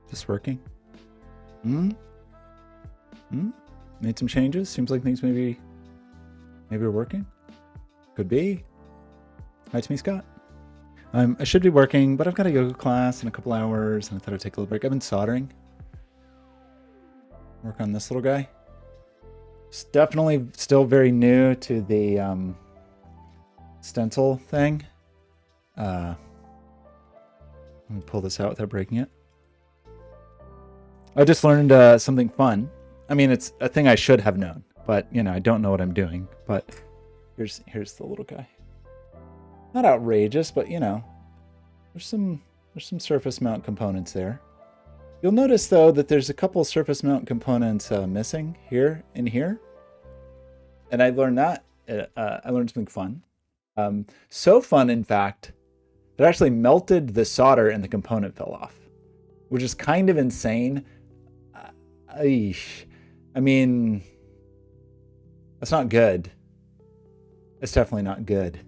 Is this working? Made some changes. Seems like things maybe are working. Could be. Hi, it's me, Scott. I should be working, but I've got a yoga class in a couple hours, and I thought I'd take a little break. I've been soldering. Work on this little guy. It's definitely still very new to the stencil thing. Let me pull this out without breaking it. I just learned something fun. I mean, it's a thing I should have known, but you know, I don't know what I'm doing. But here's the little guy. Not outrageous, but you know, there's some surface mount components there. You'll notice though that there's a couple surface mount components missing here and here. And I learned that. I learned something fun. So fun, in fact, that I actually melted the solder and the component fell off, which is kind of insane. I mean, that's not good. It's definitely not good.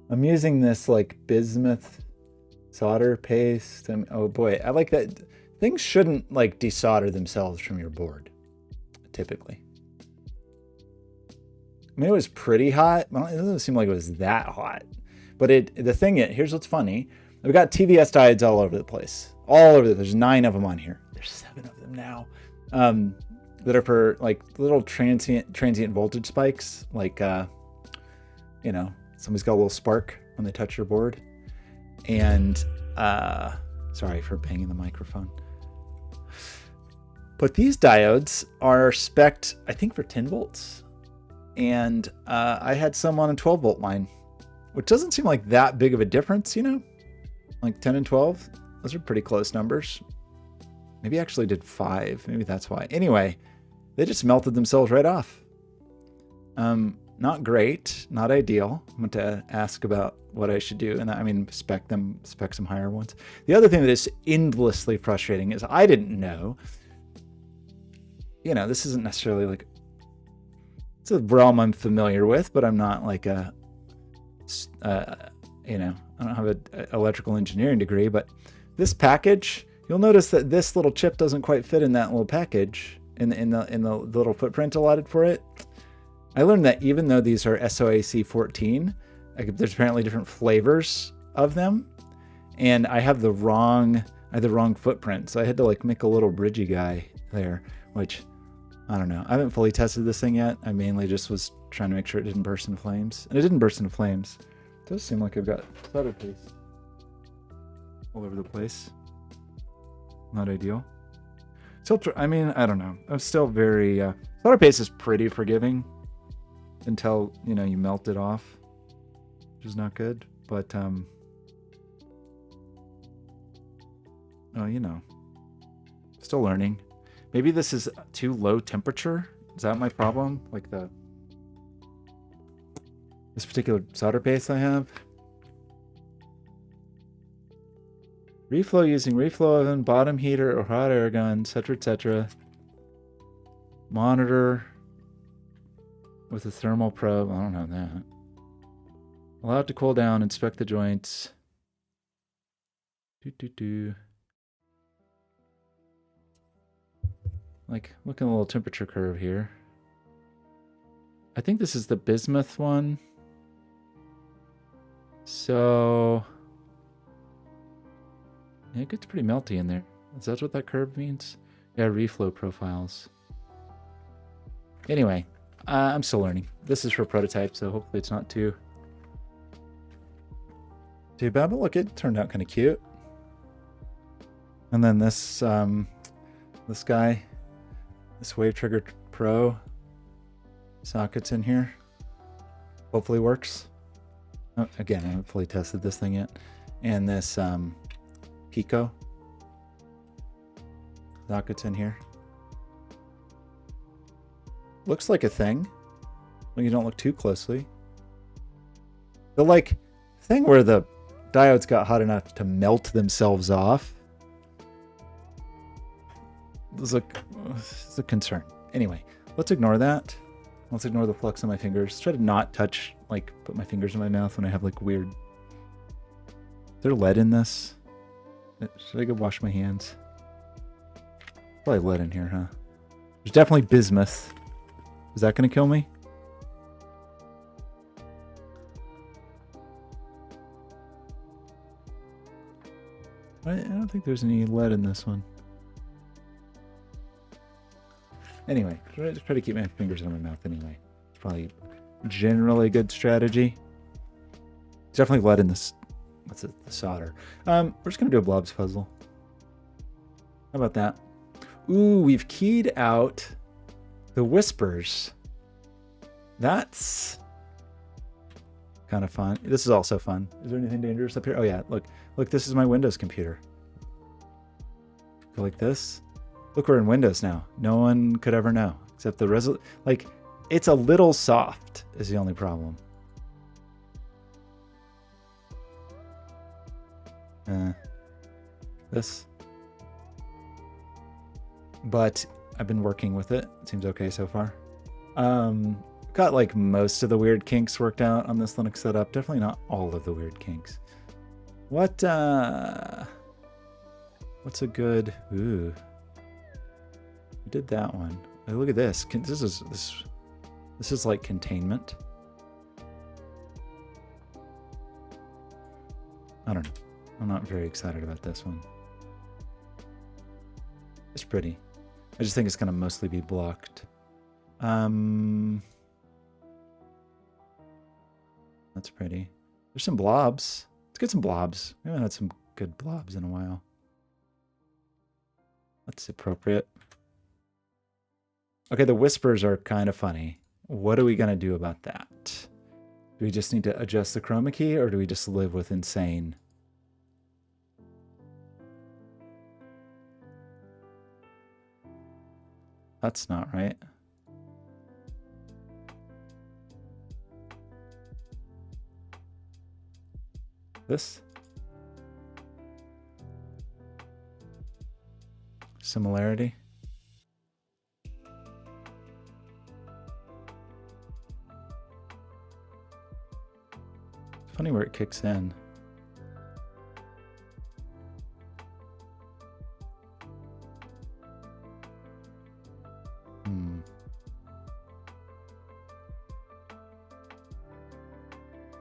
I'm using this like bismuth solder paste. Oh boy, I like that. Things shouldn't like desolder themselves from your board, typically. I mean, it was pretty hot. Well, it doesn't seem like it was that hot. But here's what's funny. We've got TVS diodes all over the place. There's 9 of them on here. There's 7 of them now. That are for like little transient voltage spikes. Like, you know, somebody's got a little spark when they touch your board. And, sorry for banging the microphone. But these diodes are spec'd, I think, for 10 volts. And I had some on a 12 volt line, which doesn't seem like that big of a difference, you know? Like 10 and 12, those are pretty close numbers. Maybe I actually did 5, maybe that's why. Anyway, they just melted themselves right off. Not great, not ideal. I'm going to ask about what I should do. And I mean, spec some higher ones. The other thing that is endlessly frustrating is I didn't know, you know, this isn't necessarily like, it's a realm I'm familiar with, but I'm not like a, you know, I don't have an electrical engineering degree, but this package, you'll notice that this little chip doesn't quite fit in that little package in the little footprint allotted for it. I learned that even though these are SOAC 14, there's apparently different flavors of them, and I have the wrong footprint, so I had to like make a little bridgey guy there, which I don't know. I haven't fully tested this thing yet. I mainly just was trying to make sure it didn't burst into flames, and it didn't burst into flames. It does seem like I've got solder paste all over the place. Not ideal. Still, I mean, I don't know. I'm still very solder paste is pretty forgiving until, you know, you melt it off, which is not good. But oh, you know, still learning. Maybe this is too low temperature. Is that my problem? Like this particular solder paste I have. Reflow using reflow oven, bottom heater, or hot air gun, etc., etc. Monitor with a thermal probe. I don't have that. Allow it to cool down. Inspect the joints. Like, look at a little temperature curve here. I think this is the bismuth one. So yeah, it gets pretty melty in there. Is that what that curve means? Yeah, reflow profiles. Anyway, I'm still learning. This is for prototype, so hopefully it's not too bad. But look, it turned out kind of cute. And then this this guy, this Wave Trigger Pro sockets in here. Hopefully works. Oh, again, I haven't fully tested this thing yet. And this Pico sockets in here. Looks like a thing when you don't look too closely. The like thing where the diodes got hot enough to melt themselves off. It's a concern. Anyway, let's ignore that. Let's ignore the flux on my fingers. Try to not touch, like, put my fingers in my mouth when I have like weird. Is there lead in this? Should I go wash my hands? Probably lead in here, huh? There's definitely bismuth. Is that going to kill me? I don't think there's any lead in this one. Anyway, try to keep my fingers in my mouth anyway. It's probably generally a good strategy. There's definitely lead in this. What's it? The solder. We're just going to do a Blobz puzzle. How about that? Ooh, we've keyed out the whispers. That's kind of fun. This is also fun. Is there anything dangerous up here? Oh yeah, look, this is my Windows computer. Go like this. Look, we're in Windows now. No one could ever know, except the like, it's a little soft is the only problem. This. But I've been working with it. It seems okay so far. Got like most of the weird kinks worked out on this Linux setup. Definitely not all of the weird kinks. What's a good? Ooh, we did that one. Oh, look at this. This is like containment. I don't know. I'm not very excited about this one. It's pretty. I just think it's gonna mostly be blocked. That's pretty. There's some blobs. Let's get some blobs. We haven't had some good blobs in a while. That's appropriate. Okay, the whispers are kind of funny. What are we gonna do about that? Do we just need to adjust the chroma key, or do we just live with insane? That's not right. This? Similarity? Funny where it kicks in.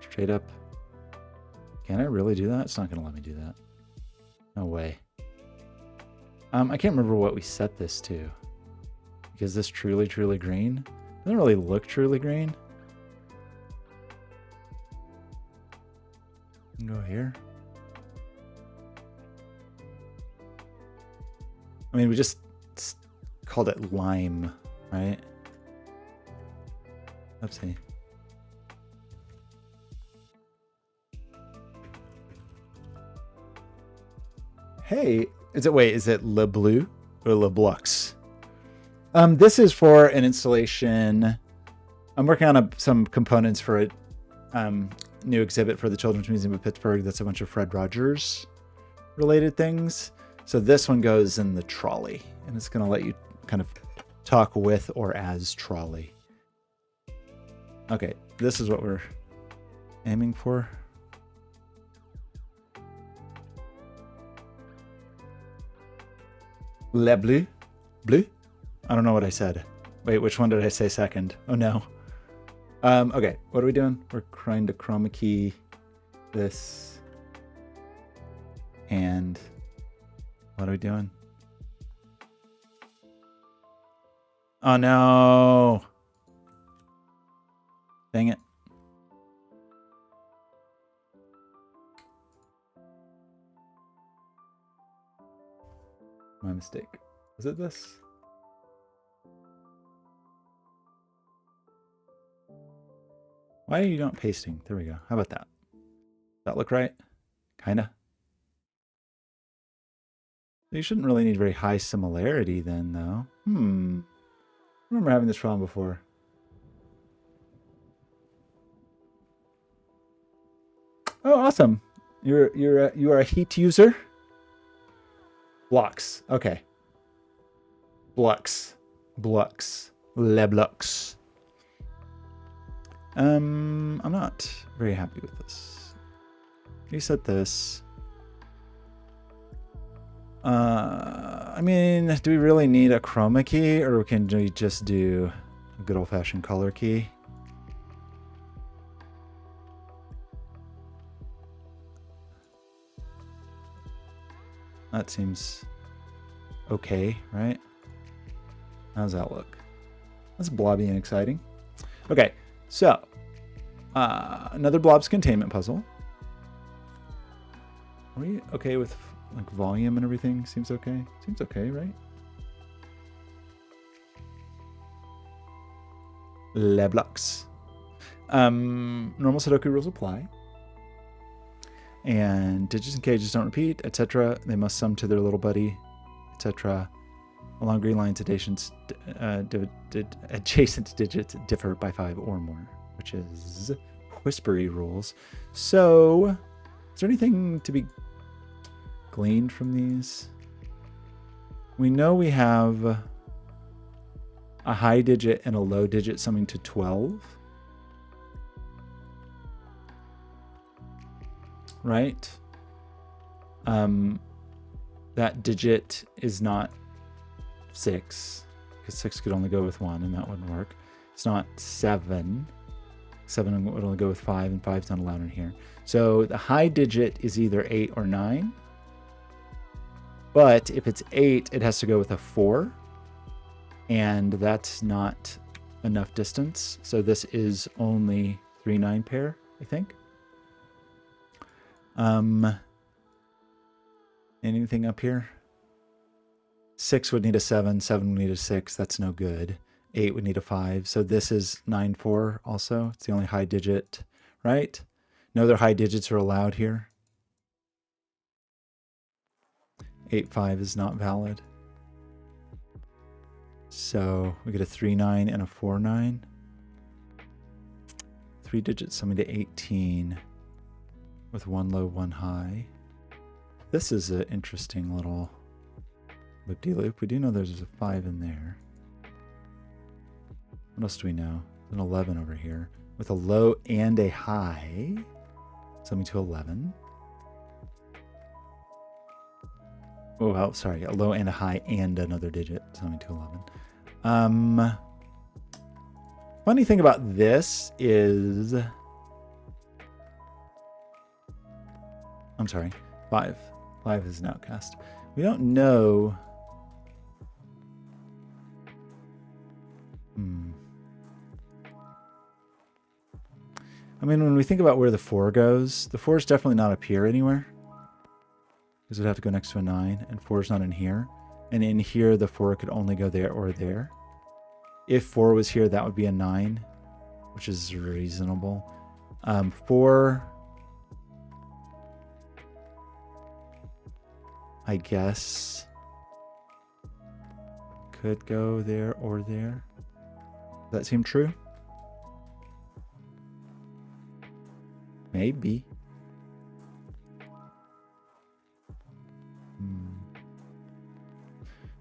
Straight up. Can I really do that? It's not going to let me do that. No way. I can't remember what we set this to. Is this truly green? Doesn't really look truly green. Go here. I mean, we just called it lime, right? Oopsie. Hey, is it Le Bleu or Le Blux? This is for an installation. I'm working on some components for a new exhibit for the Children's Museum of Pittsburgh. That's a bunch of Fred Rogers related things. So this one goes in the trolley, and it's going to let you kind of talk with or as trolley. Okay, this is what we're aiming for. Le Bleu? Bleu? I don't know what I said. Wait, which one did I say second? Oh no. Okay, what are we doing? We're trying to chroma key this. And what are we doing? Oh no. Dang it. My mistake. Was it this? Why are you not pasting? There we go. How about that? Does that look right? Kinda. You shouldn't really need very high similarity then, though. I remember having this problem before. Oh, awesome! You are a heat user. Blocks. Okay. Blux. Le Blux. I'm not very happy with this. Reset this. I I mean, do we really need a chroma key, or can we just do a good old-fashioned color key? That seems okay, right? How's that look? That's blobby and exciting. Okay, so another Blobz containment puzzle. Are we okay with like volume and everything? Seems okay. Seems okay, right? Blobz. Normal Sudoku rules apply. And digits and cages don't repeat, etc. They must sum to their little buddy, etc. Along green lines, adjacent digits differ by 5 or more, which is whispery rules. So, is there anything to be gleaned from these? We know we have a high digit and a low digit summing to 12. Right? That digit is not 6, because 6 could only go with 1, and that wouldn't work. It's not 7. 7 would only go with 5, and 5 is not allowed in here. So the high digit is either 8 or 9. But if it's 8, it has to go with a 4. And that's not enough distance. So this is only 3-9 pair, I think. Anything up here? 6 would need a 7, 7 would need a 6, that's no good. 8 would need a 5, so this is 9-4 also. It's the only high digit, right? No other high digits are allowed here. 8-5 is not valid. So we get a 3-9 and a 4-9. 3 digits summing to 18 with 1 low, 1 high. This is an interesting little loop-de-loop. We do know there's a 5 in there. What else do we know? An 11 over here with a low and a high, summing to 11. Oh, well, sorry, a low and a high and another digit, summing to 11. Funny thing about this is, I'm sorry, 5. 5 is an outcast. We don't know. I mean, when we think about where the 4 goes, the 4 is definitely not up here anywhere, because it would have to go next to a 9, and 4 is not in here. And in here, the 4 could only go there or there. If 4 was here, that would be a 9, which is reasonable. 4, I guess, could go there or there. Does that seem true? Maybe.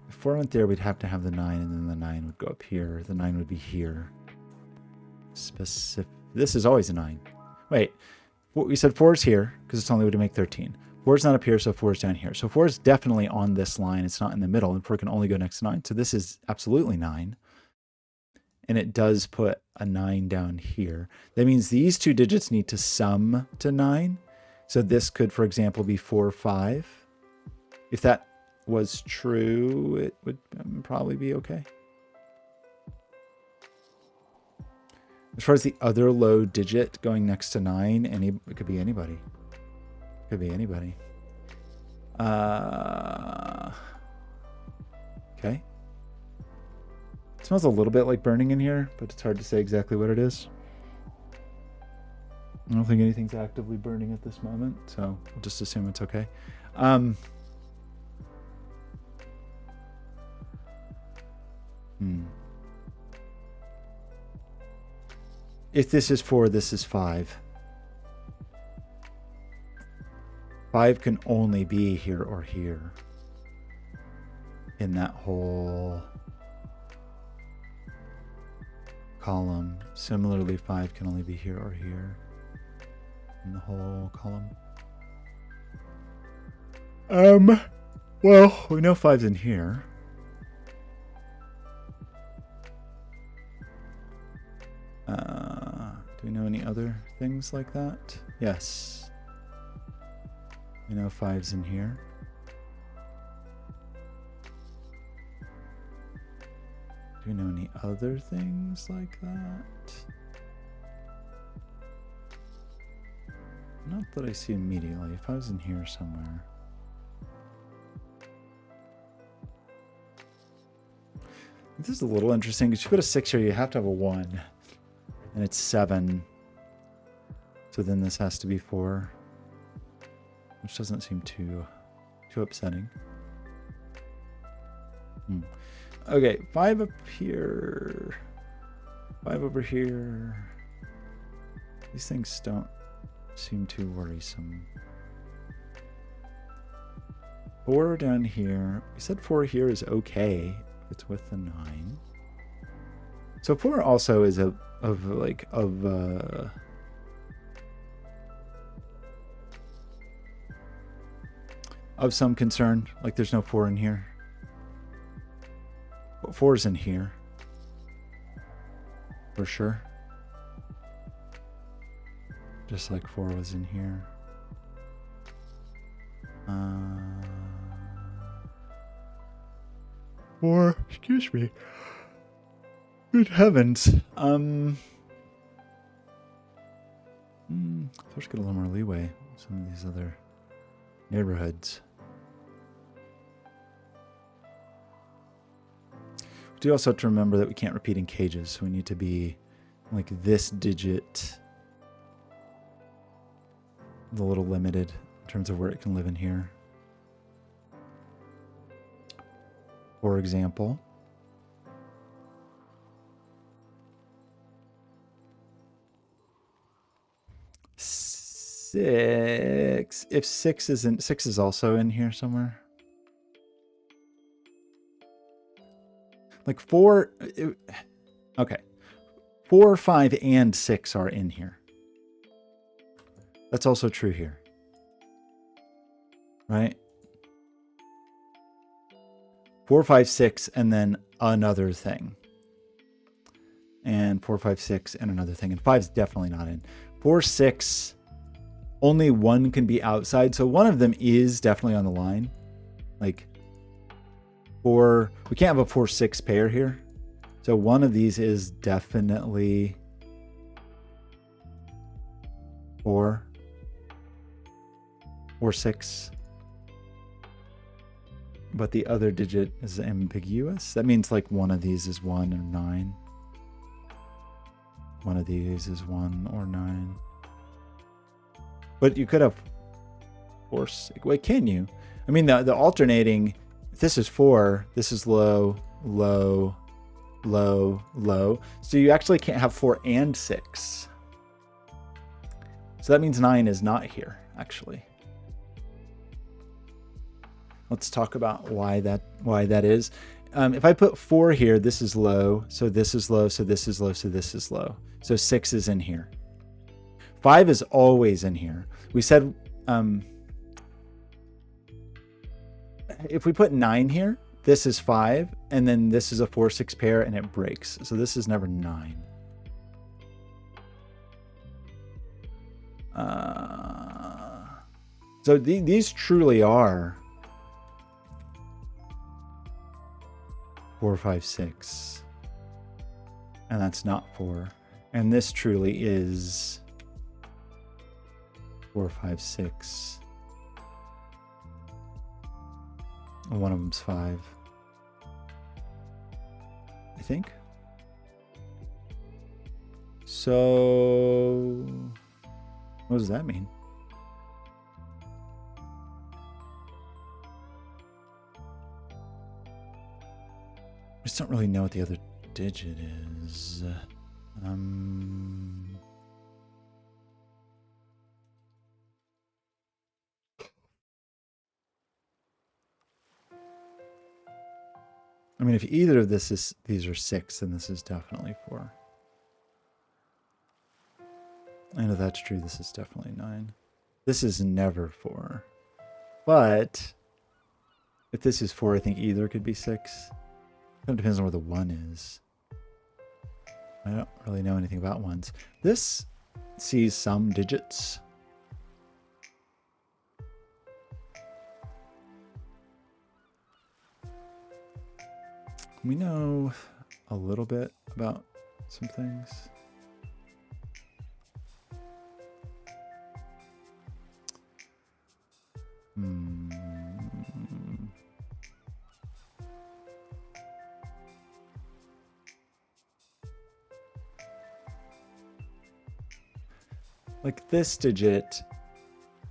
If 4 went there, we'd have to have the 9, and then the 9 would go up here. The 9 would be here. This is always a 9. Wait, we said 4 is here, because it's only would make 13. 4 is not up here, so 4 is down here. So 4 is definitely on this line. It's not in the middle, and 4 can only go next to 9. So this is absolutely 9. And it does put a 9 down here. That means these two digits need to sum to 9. So this could, for example, be 4, 5. If that was true, it would probably be okay. As far as the other low digit going next to 9, it could be anybody. Could be anybody. Okay. It smells a little bit like burning in here, but it's hard to say exactly what it is. I don't think anything's actively burning at this moment, so we'll just assume it's okay. If this is 4, this is 5. 5 can only be here or here in that whole column. Similarly, 5 can only be here or here in the whole column. Well, we know 5's in here. Do we know any other things like that? Yes. We know 5's in here. Do we know any other things like that? Not that I see immediately. 5's in here somewhere. This is a little interesting because you put a 6 here, you have to have a 1. And it's 7. So then this has to be 4. Which doesn't seem too upsetting. Okay, 5 up here. 5 over here. These things don't seem too worrisome. 4 down here. We said 4 here is okay if it's with the 9. So 4 also is of some concern. Like there's no 4 in here. But 4's in here. For sure. Just like 4 was in here. Or, excuse me. Good heavens. Let's get a little more leeway in some of these other neighborhoods. We do also have to remember that we can't repeat in cages, so we need to be like this digit a little limited in terms of where it can live in here. For example, six. If 6 isn't, 6 is also in here somewhere. Like 4. Okay. 4, 5, and 6 are in here. That's also true here. Right? 4, 5, 6, and then another thing. And 4, 5, 6, and another thing. And 5's definitely not in. 4, 6, only 1 can be outside. So one of them is definitely on the line. Like 4, we can't have a 4, 6 pair here. So one of these is definitely 4 or 6. But the other digit is ambiguous. That means like one of these is 1 or 9. One of these is 1 or 9. But you could have 4, 6. Wait, can you? I mean, the alternating, if this is 4, this is low, low, low, low. So you actually can't have 4 and 6. So that means 9 is not here, actually. Let's talk about why that is. If I put 4 here, this is low, so this is low, so this is low, so this is low. So 6 is in here. 5 is always in here. We said if we put 9 here, this is 5, and then this is a 4, 6 pair, and it breaks. So this is never 9. So these truly are 4, 5, 6. And that's not 4. And this truly is 4, 5, 6. And one of them's 5. I think. So what does that mean? I just don't really know what the other digit is. I mean, if either of these are 6, then this is definitely 4. I know that's true. This is definitely 9. This is never 4. But If this is 4, I think either could be 6. Kind of depends on where the 1 is. I don't really know anything about 1s. This sees some digits. We know a little bit about some things. Like this digit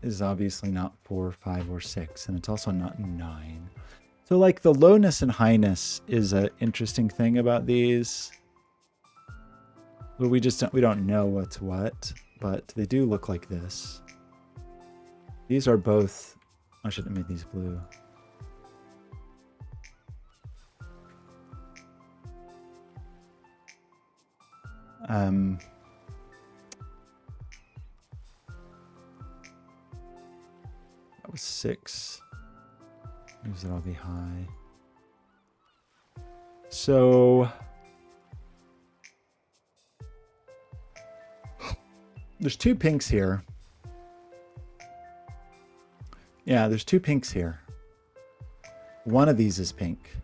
is obviously not 4, 5, or 6, and it's also not 9. So like the lowness and highness is an interesting thing about these. But we don't know what's what, but they do look like this. These are both, I should have made these blue. That was 6. These would all be high. So there's 2 pinks here. Yeah, there's 2 pinks here. One of these is pink.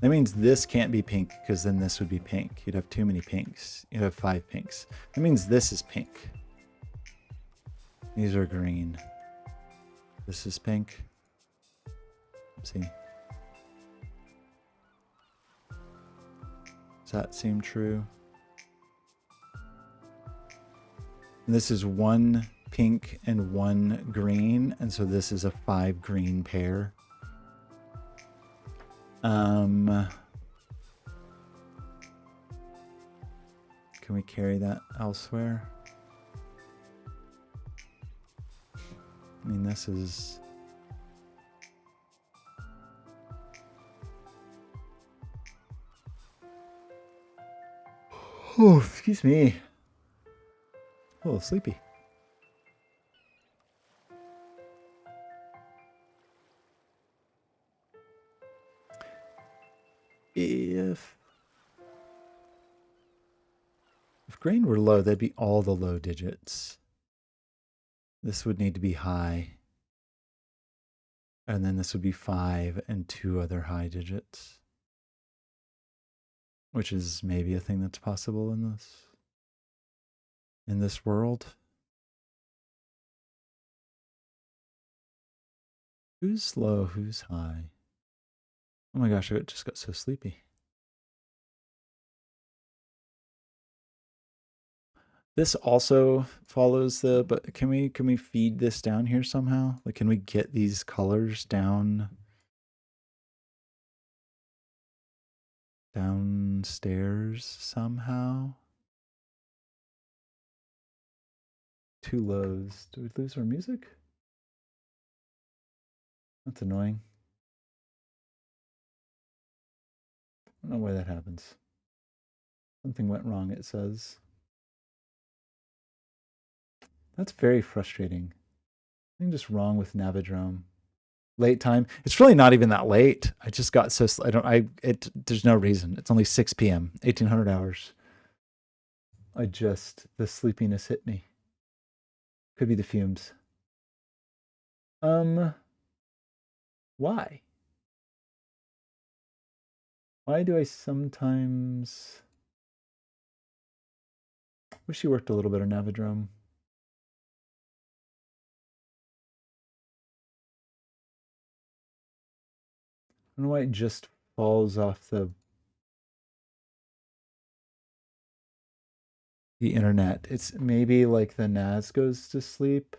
That means this can't be pink because then this would be pink. You'd have too many pinks. You'd have 5 pinks. That means this is pink. These are green. This is pink. Let's see. Does that seem true? And this is 1 pink and 1 green, and so this is a 5 green pair. Can we carry that elsewhere? I mean, this is... Oh, excuse me. A little sleepy. If grain were low, that'd be all the low digits. This would need to be high. And then this would be 5 and 2 other high digits. Which is maybe a thing that's possible in this world. Who's low, who's high? Oh my gosh, I just got so sleepy. This also follows but can we feed this down here somehow? Like, can we get these colors downstairs somehow? 2 lows. Do we lose our music? That's annoying. I don't know why that happens. Something went wrong, it says. That's very frustrating. Something just wrong with Navidrome. Late time. It's really not even that late. I just got so there's no reason. It's only 6 p.m. 1800 hours. The sleepiness hit me. Could be the fumes. Why? Why do I sometimes wish you worked a little bit on Navidrome? I don't know why it just falls off the internet. It's maybe like the NAS goes to sleep.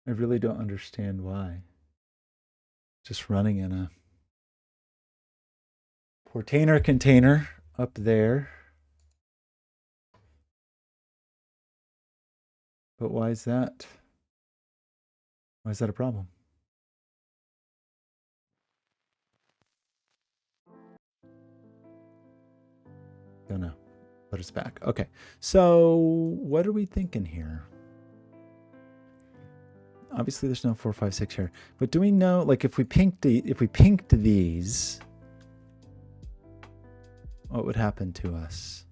I really don't understand why. Just running in a Portainer container up there. But why is that? Why is that a problem? Gonna put us back. Okay. So what are we thinking here? Obviously there's no 4, 5, 6 here. But do we know, like, if we pinked these, what would happen to us?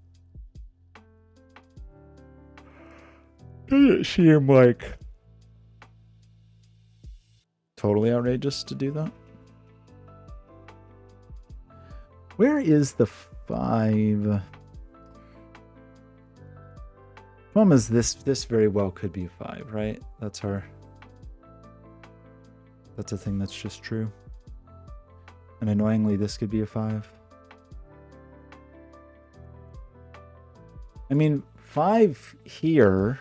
Does it seem like totally outrageous to do that? Where is the 5? Problem is this very well could be a 5, right? That's a thing that's just true. And annoyingly, this could be a 5. I mean, 5 here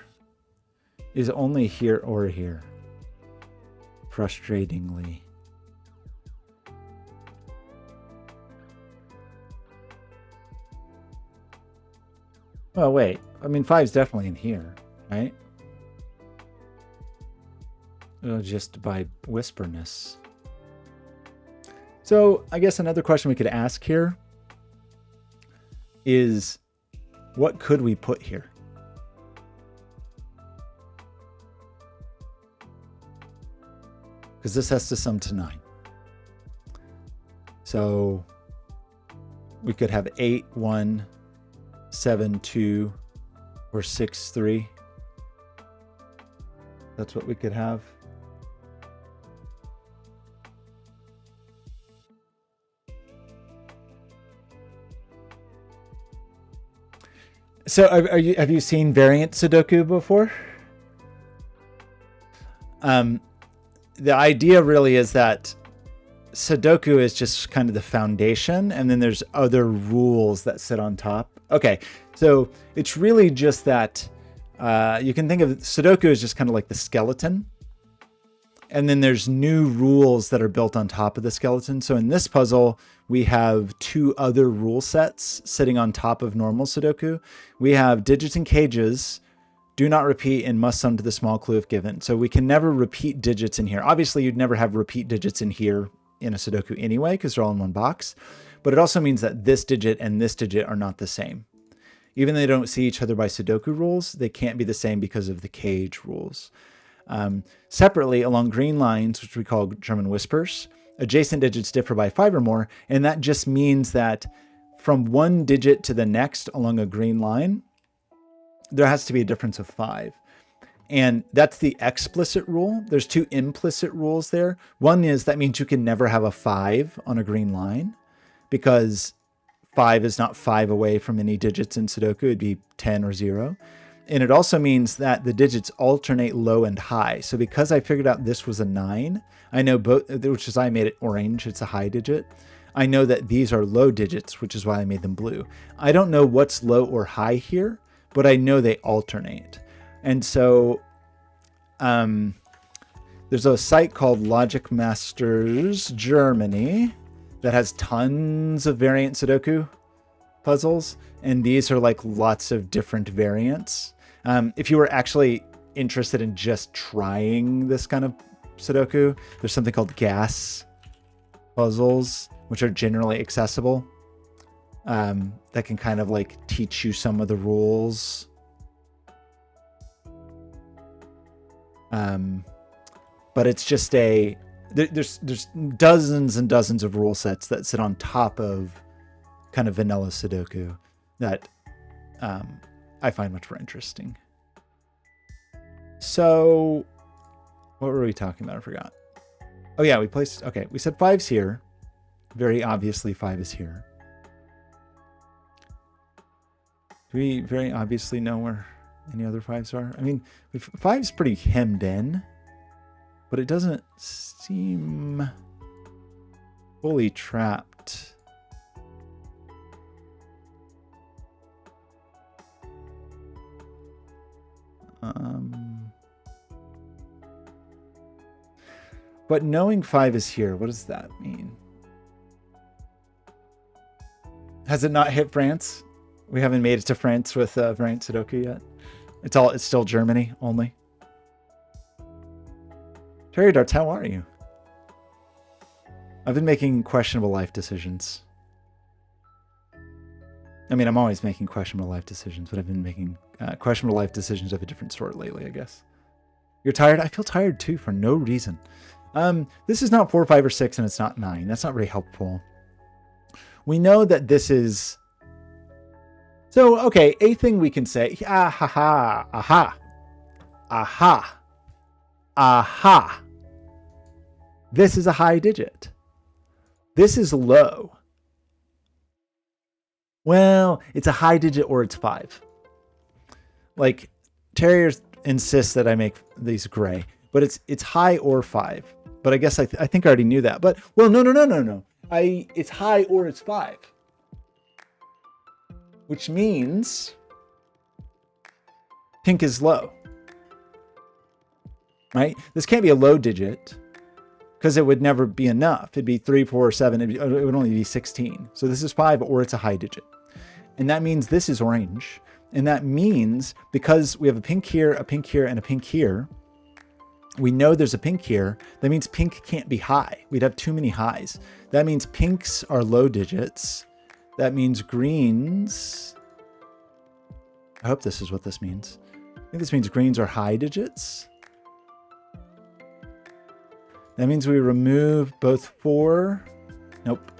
is only here or here. Frustratingly. Well, wait. I mean, 5's definitely in here, right? Just by whisperness. So I guess another question we could ask here is, what could we put here? Because this has to sum to 9. So we could have 8, 1, 7, 2, or 6, 3. That's what we could have. So have you seen variant Sudoku before? The idea really is that Sudoku is just kind of the foundation, and then there's other rules that sit on top. Okay, so it's really just that you can think of Sudoku as just kind of like the skeleton, and then there's new rules that are built on top of the skeleton. So in this puzzle, we have 2 other rule sets sitting on top of normal Sudoku. We have digits and cages, do not repeat, and must sum to the small clue if given. So we can never repeat digits in here. Obviously, you'd never have repeat digits in here in a Sudoku anyway, because they're all in one box. But it also means that this digit and this digit are not the same. Even though they don't see each other by Sudoku rules, they can't be the same because of the cage rules. Separately, along green lines, which we call German whispers, adjacent digits differ by 5 or more, and that just means that from one digit to the next along a green line, there has to be a difference of 5. And that's the explicit rule. There's 2 implicit rules there. One is that means you can never have a 5 on a green line, because 5 is not 5 away from any digits in Sudoku. It'd be 10 or 0. And it also means that the digits alternate low and high. So because I figured out this was a 9, I know both, which is I made it orange, it's a high digit. I know that these are low digits, which is why I made them blue. I don't know what's low or high here, but I know they alternate. And so there's a site called Logic Masters Germany that has tons of variant Sudoku puzzles, and these are like lots of different variants. If you were actually interested in just trying this kind of Sudoku, there's something called gas puzzles, which are generally accessible, that can kind of like teach you some of the rules. But it's just there's dozens and dozens of rule sets that sit on top of kind of vanilla Sudoku that I find much more interesting. So what were we talking about? I forgot. Oh yeah, we said 5's here. Very obviously 5 is here. Do we very obviously know where any other 5's are? I mean, 5's pretty hemmed in, but it doesn't seem fully trapped. But knowing 5 is here, what does that mean? Has it not hit France? We haven't made it to France with variant Sudoku yet. It's still Germany only. Terry Darts, how are you? I've been making questionable life decisions. I mean, I'm always making questionable life decisions, but I've been making questionable life decisions of a different sort lately, I guess. You're tired? I feel tired too for no reason. This is not 4, 5, or 6, and it's not 9. That's not very helpful. We know that this is... So, okay, a thing we can say... Aha, aha, aha, aha. This is a high digit. This is low. Well, it's a high digit or it's 5. Like, Terriers insist that I make these gray, but it's high or 5. But I guess I think I already knew that. But, well, no. It's high or it's 5. Which means pink is low. Right? This can't be a low digit because it would never be enough. It'd be 3, 4, 7. It would only be 16. So this is 5 or it's a high digit. And that means this is orange. And that means because we have a pink here, a pink here, and a pink here, we know there's a pink here. That means pink can't be high. We'd have too many highs. That means pinks are low digits. That means greens. I hope this is what this means. I think this means greens are high digits. That means we remove both 4. Nope.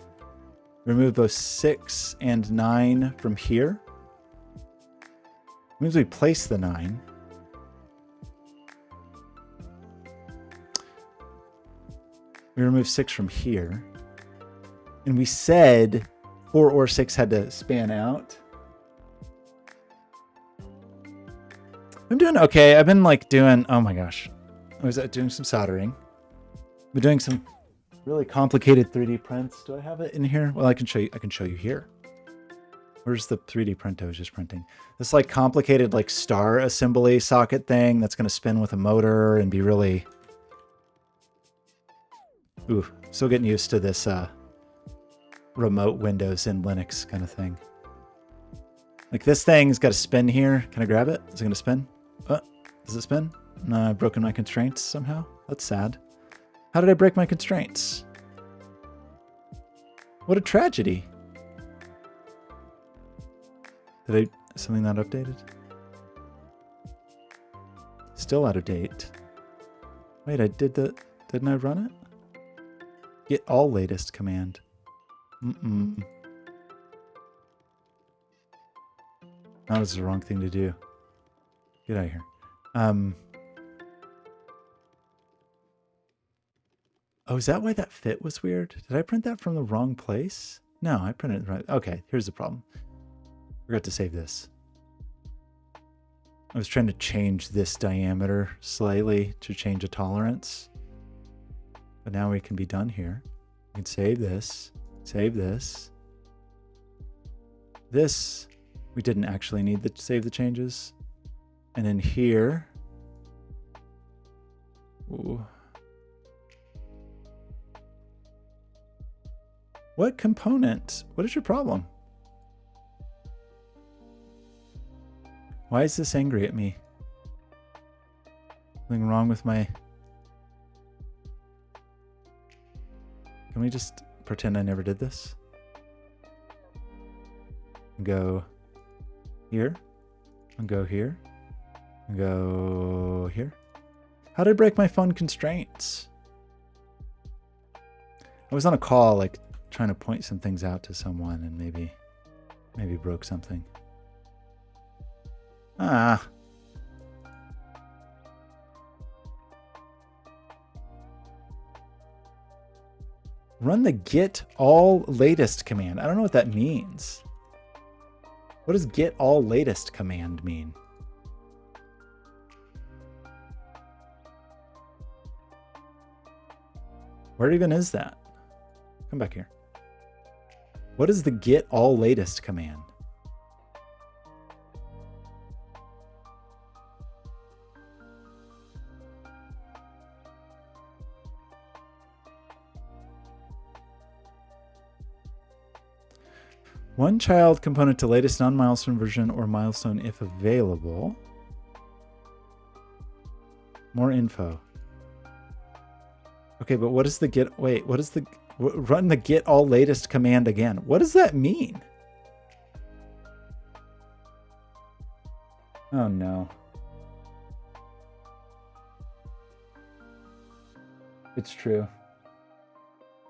Remove both 6 and 9 from here. It means we place the 9. We remove 6 from here. And we said 4 or 6 had to span out. I'm doing okay. I've been like doing, oh my gosh. I was doing some soldering. I've been doing some really complicated 3D prints. Do I have it in here? Well, I can show you here. Where's the 3D print I was just printing? This like complicated like star assembly socket thing that's going to spin with a motor and be really... Ooh, still getting used to this remote Windows and Linux kind of thing. Like this thing's got to spin here. Can I grab it? Is it going to spin? Does it spin? No, I've broken my constraints somehow. That's sad. How did I break my constraints? What a tragedy. Something not updated? Still out of date. Wait, didn't I run it? Get all latest command. That was the wrong thing to do. Get out of here. Oh, is that why that fit was weird? Did I print that from the wrong place? No, I printed it right. Okay, here's the problem. Forgot to save this. I was trying to change this diameter slightly to change a tolerance. But now we can be done here. We can save this. Save this. This, we didn't actually need to save the changes. And then here. Ooh. What component? What is your problem? Why is this angry at me? Something wrong with my... Can we just pretend I never did this? Go here. And go here. And go here. How did I break my phone constraints? I was on a call, like, trying to point some things out to someone and maybe broke something. Run the get all latest command. I don't know what that means. What does get all latest command mean? Where even is that? Come back here. What is the get all latest command? One child component to latest non-milestone version or milestone if available. More info. Okay, but what is the get... Wait, what is the... Run the get all latest command again. What does that mean? Oh no. It's true.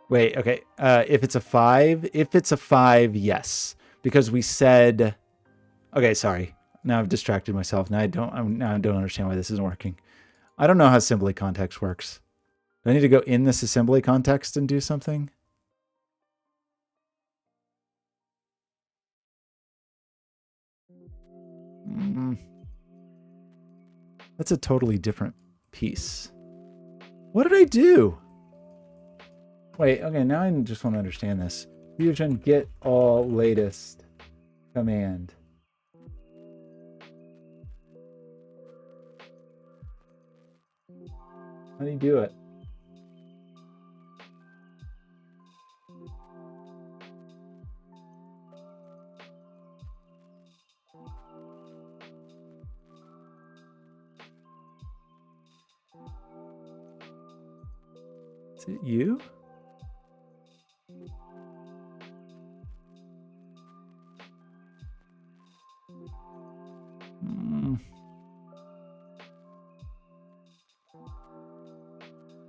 Wait, okay. If it's a 5, yes. Because we said, okay, sorry. Now I've distracted myself. Now I don't understand why this isn't working. I don't know how assembly context works. Do I need to go in this assembly context and do something? That's a totally different piece. What did I do? Wait, okay, now I just want to understand this. Fusion get all latest command. How do you do it? Is it you?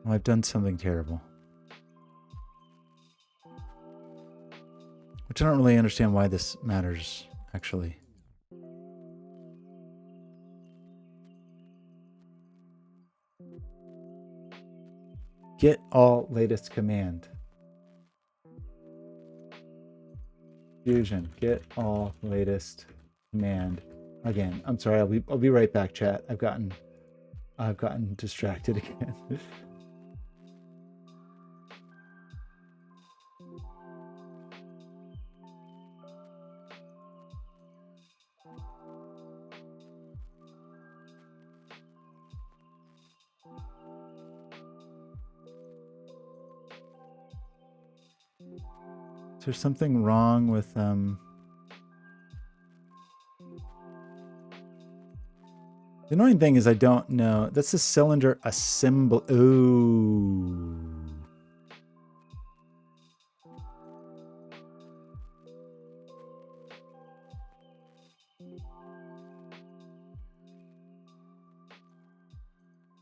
Well, I've done something terrible. Which I don't really understand why this matters, actually. Get all latest command. Fusion, get all latest command. Again, I'm sorry, I'll be right back, chat. I've gotten distracted again. Is there something wrong with The annoying thing is I don't know. That's the cylinder assembly. Ooh.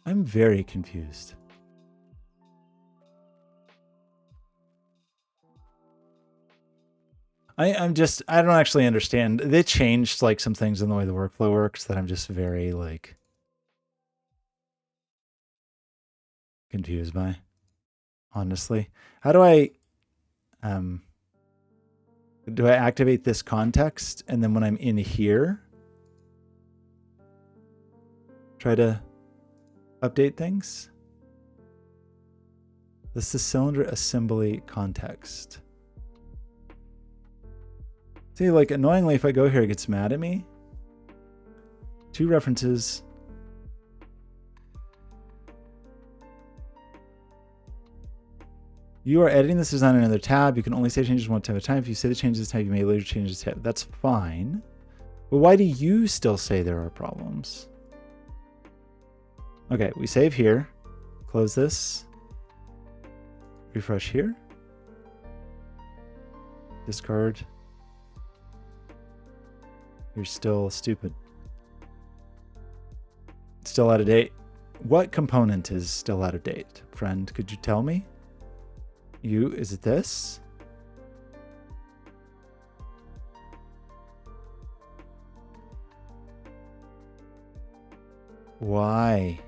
I'm very confused. I don't actually understand. They changed like some things in the way the workflow works that I'm just very like confused by, honestly. How do I activate this context and then when I'm in here try to update things? This is the cylinder assembly context. See, like annoyingly, if I go here, it gets mad at me. 2 references. You are editing this design in another tab. You can only save changes one time at a time. If you say the changes tab, you may later change this tab. That's fine. But why do you still say there are problems? Okay, we save here. Close this. Refresh here. Discard. You're still stupid. Still out of date. What component is still out of date? Friend, could you tell me? Is it this? Why?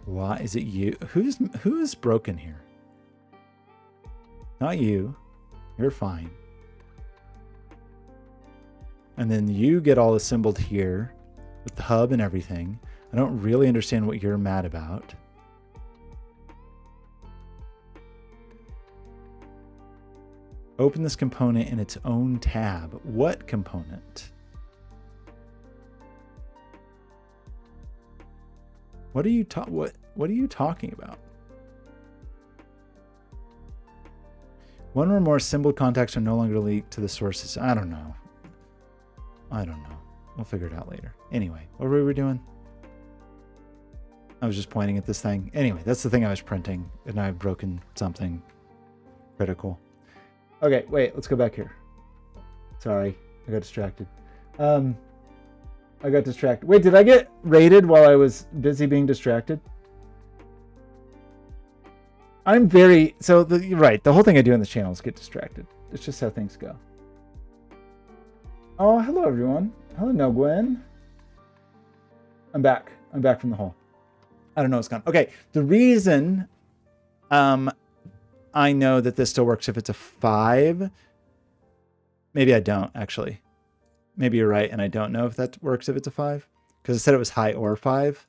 Why is it you? Who is broken here? Not you. You're fine. And then you get all assembled here with the hub and everything. I don't really understand what you're mad about. Open this component in its own tab. What component? What are you talking about? One or more assembled contacts are no longer linked to the sources. I don't know. We'll figure it out later. Anyway, what were we doing? I was just pointing at this thing. Anyway, that's the thing I was printing, and I've broken something critical. Okay, wait, let's go back here. Sorry, I got distracted. I got distracted. Wait, did I get raided while I was busy being distracted? I'm very... So, you're right. The whole thing I do on this channel is get distracted. It's just how things go. Oh, hello, everyone. Hello, No Gwen. I'm back. I'm back from the hole. I don't know what's gone. Okay, the reason I know that this still works if it's a 5... Maybe I don't, actually. Maybe you're right, and I don't know if that works if it's a 5. Because it said it was high or 5.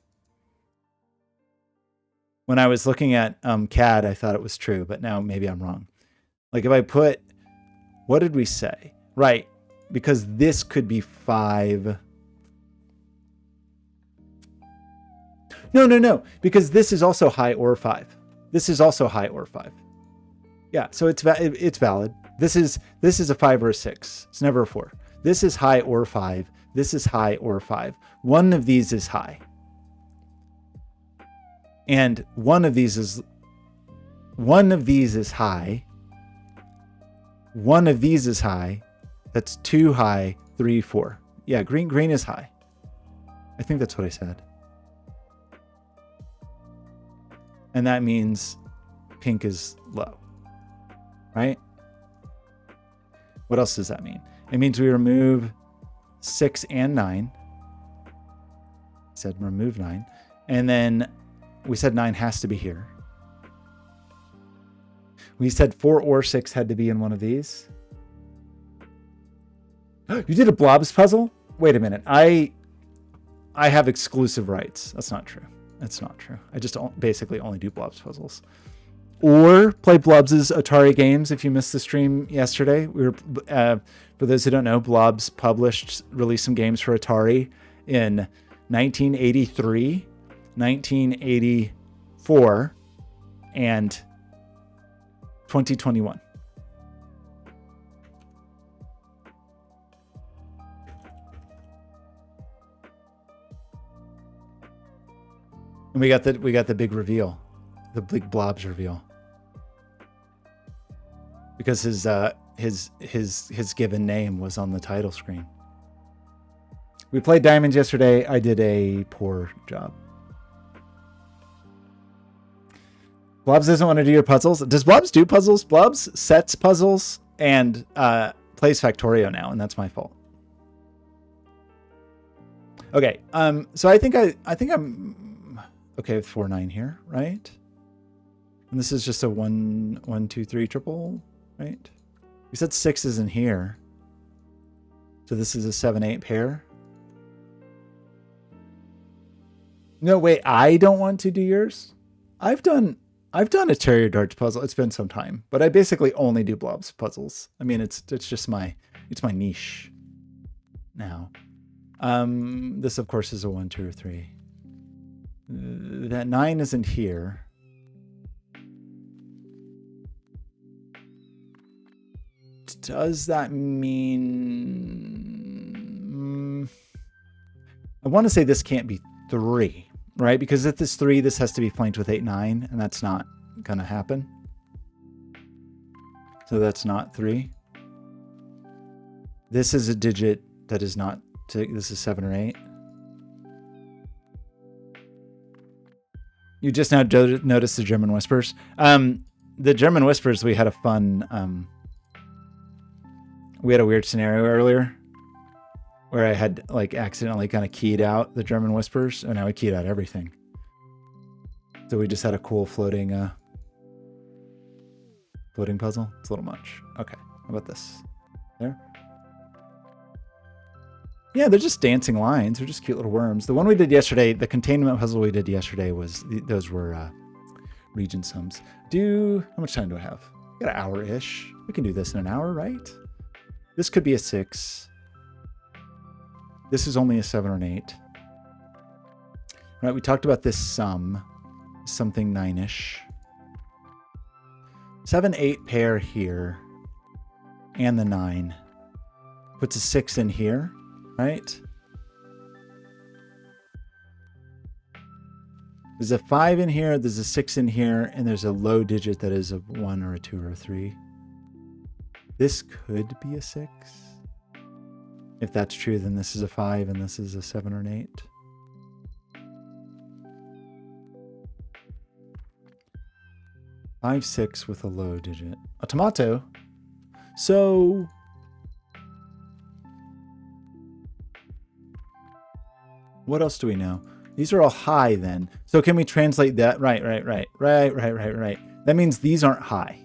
When I was looking at CAD, I thought it was true, but now maybe I'm wrong. Like if I put... What did we say? Right, because this could be 5... No, because this is also high or 5. This is also high or 5. Yeah, so it's valid. This is a 5 or a 6. It's never a 4. This is high or 5. This is high or 5. One of these is high. And one of these is high. One of these is high. That's 2 high, 3, 4. Yeah, green is high. I think that's what I said. And that means pink is low. Right? What else does that mean? It means we remove 6 and 9. Said remove 9. And then we said 9 has to be here. We said 4 or 6 had to be in one of these. You did a Blobz puzzle? Wait a minute. I have exclusive rights. That's not true. That's not true. I just basically only do Blobz puzzles. Or play Blobz's Atari games. If you missed the stream yesterday, we were, for those who don't know, Blobz released some games for Atari in 1983, 1984, and 2021. And we got the big reveal, the big Blobz reveal. Because his given name was on the title screen. We played Diamonds yesterday. I did a poor job. Blobz doesn't want to do your puzzles. Does Blobz do puzzles? Blobz sets puzzles and plays Factorio now, and that's my fault. Okay, so I think I'm okay with 4, 9 here, right? And this is just a 1, 1, 2, 3 triple. Right? We said 6 is in here. So this is a 7, 8 pair. No, wait, I don't want to do yours. I've done a Terrier Darts puzzle. It's been some time, but I basically only do Blobz puzzles. I mean, it's just my niche now. This of course is a 1, 2, or 3. That 9 isn't here. Does that mean... I want to say this can't be 3, right? Because if this 3, this has to be flanked with 8, 9, and that's not going to happen. So that's not 3. This is a digit that is not... This is 7 or 8. You just now noticed the German whispers. The German whispers, we had a fun... we had a weird scenario earlier where I had like accidentally kind of keyed out the German whispers, and now I keyed out everything. So we just had a cool floating puzzle. It's a little much. Okay, how about this? There. Yeah, they're just dancing lines. They're just cute little worms. The one we did yesterday, the containment puzzle we did yesterday those were region sums. How much time do I have? Got an hour-ish. We can do this in an hour, right? This could be a 6. This is only a 7 or an 8. Right, we talked about this sum. Something 9-ish. 7, 8 pair here. And the 9. Puts a 6 in here, right? There's a 5 in here, there's a 6 in here, and there's a low digit that is a 1 or a 2 or a 3. This could be a 6. If that's true, then this is a 5 and this is a 7 or an 8. Five, 6 with a low digit. A tomato. So what else do we know? These are all high then. So can we translate that? Right. That means these aren't high.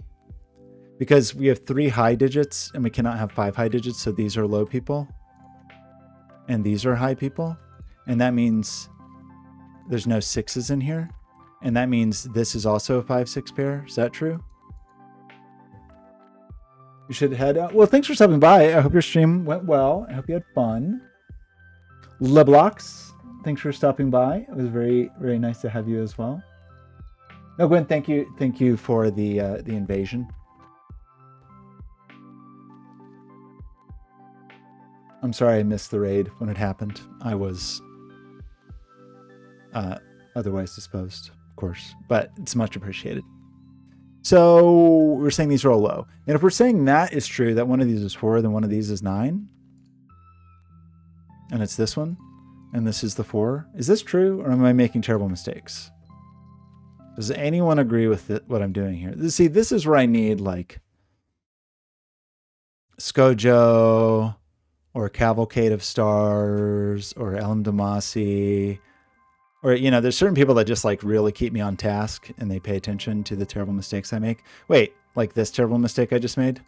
Because we have 3 high digits and we cannot have 5 high digits. So these are low people. And these are high people. And that means there's no 6s in here. And that means this is also a 5-6 pair. Is that true? You should head out. Well, thanks for stopping by. I hope your stream went well. I hope you had fun. Leblox, thanks for stopping by. It was very, very nice to have you as well. No, Gwen, thank you. Thank you for the invasion. I'm sorry I missed the raid when it happened. I was otherwise disposed, of course, but it's much appreciated. So we're saying these are all low. And if we're saying that is true, that one of these is 4, then one of these is 9, and it's this one, and this is the 4. Is this true, or am I making terrible mistakes? Does anyone agree with what I'm doing here? See, this is where I need like Skojo or Cavalcade of Stars or Elam Damasi. Or, you know, there's certain people that just like really keep me on task and they pay attention to the terrible mistakes I make. Wait, like this terrible mistake I just made?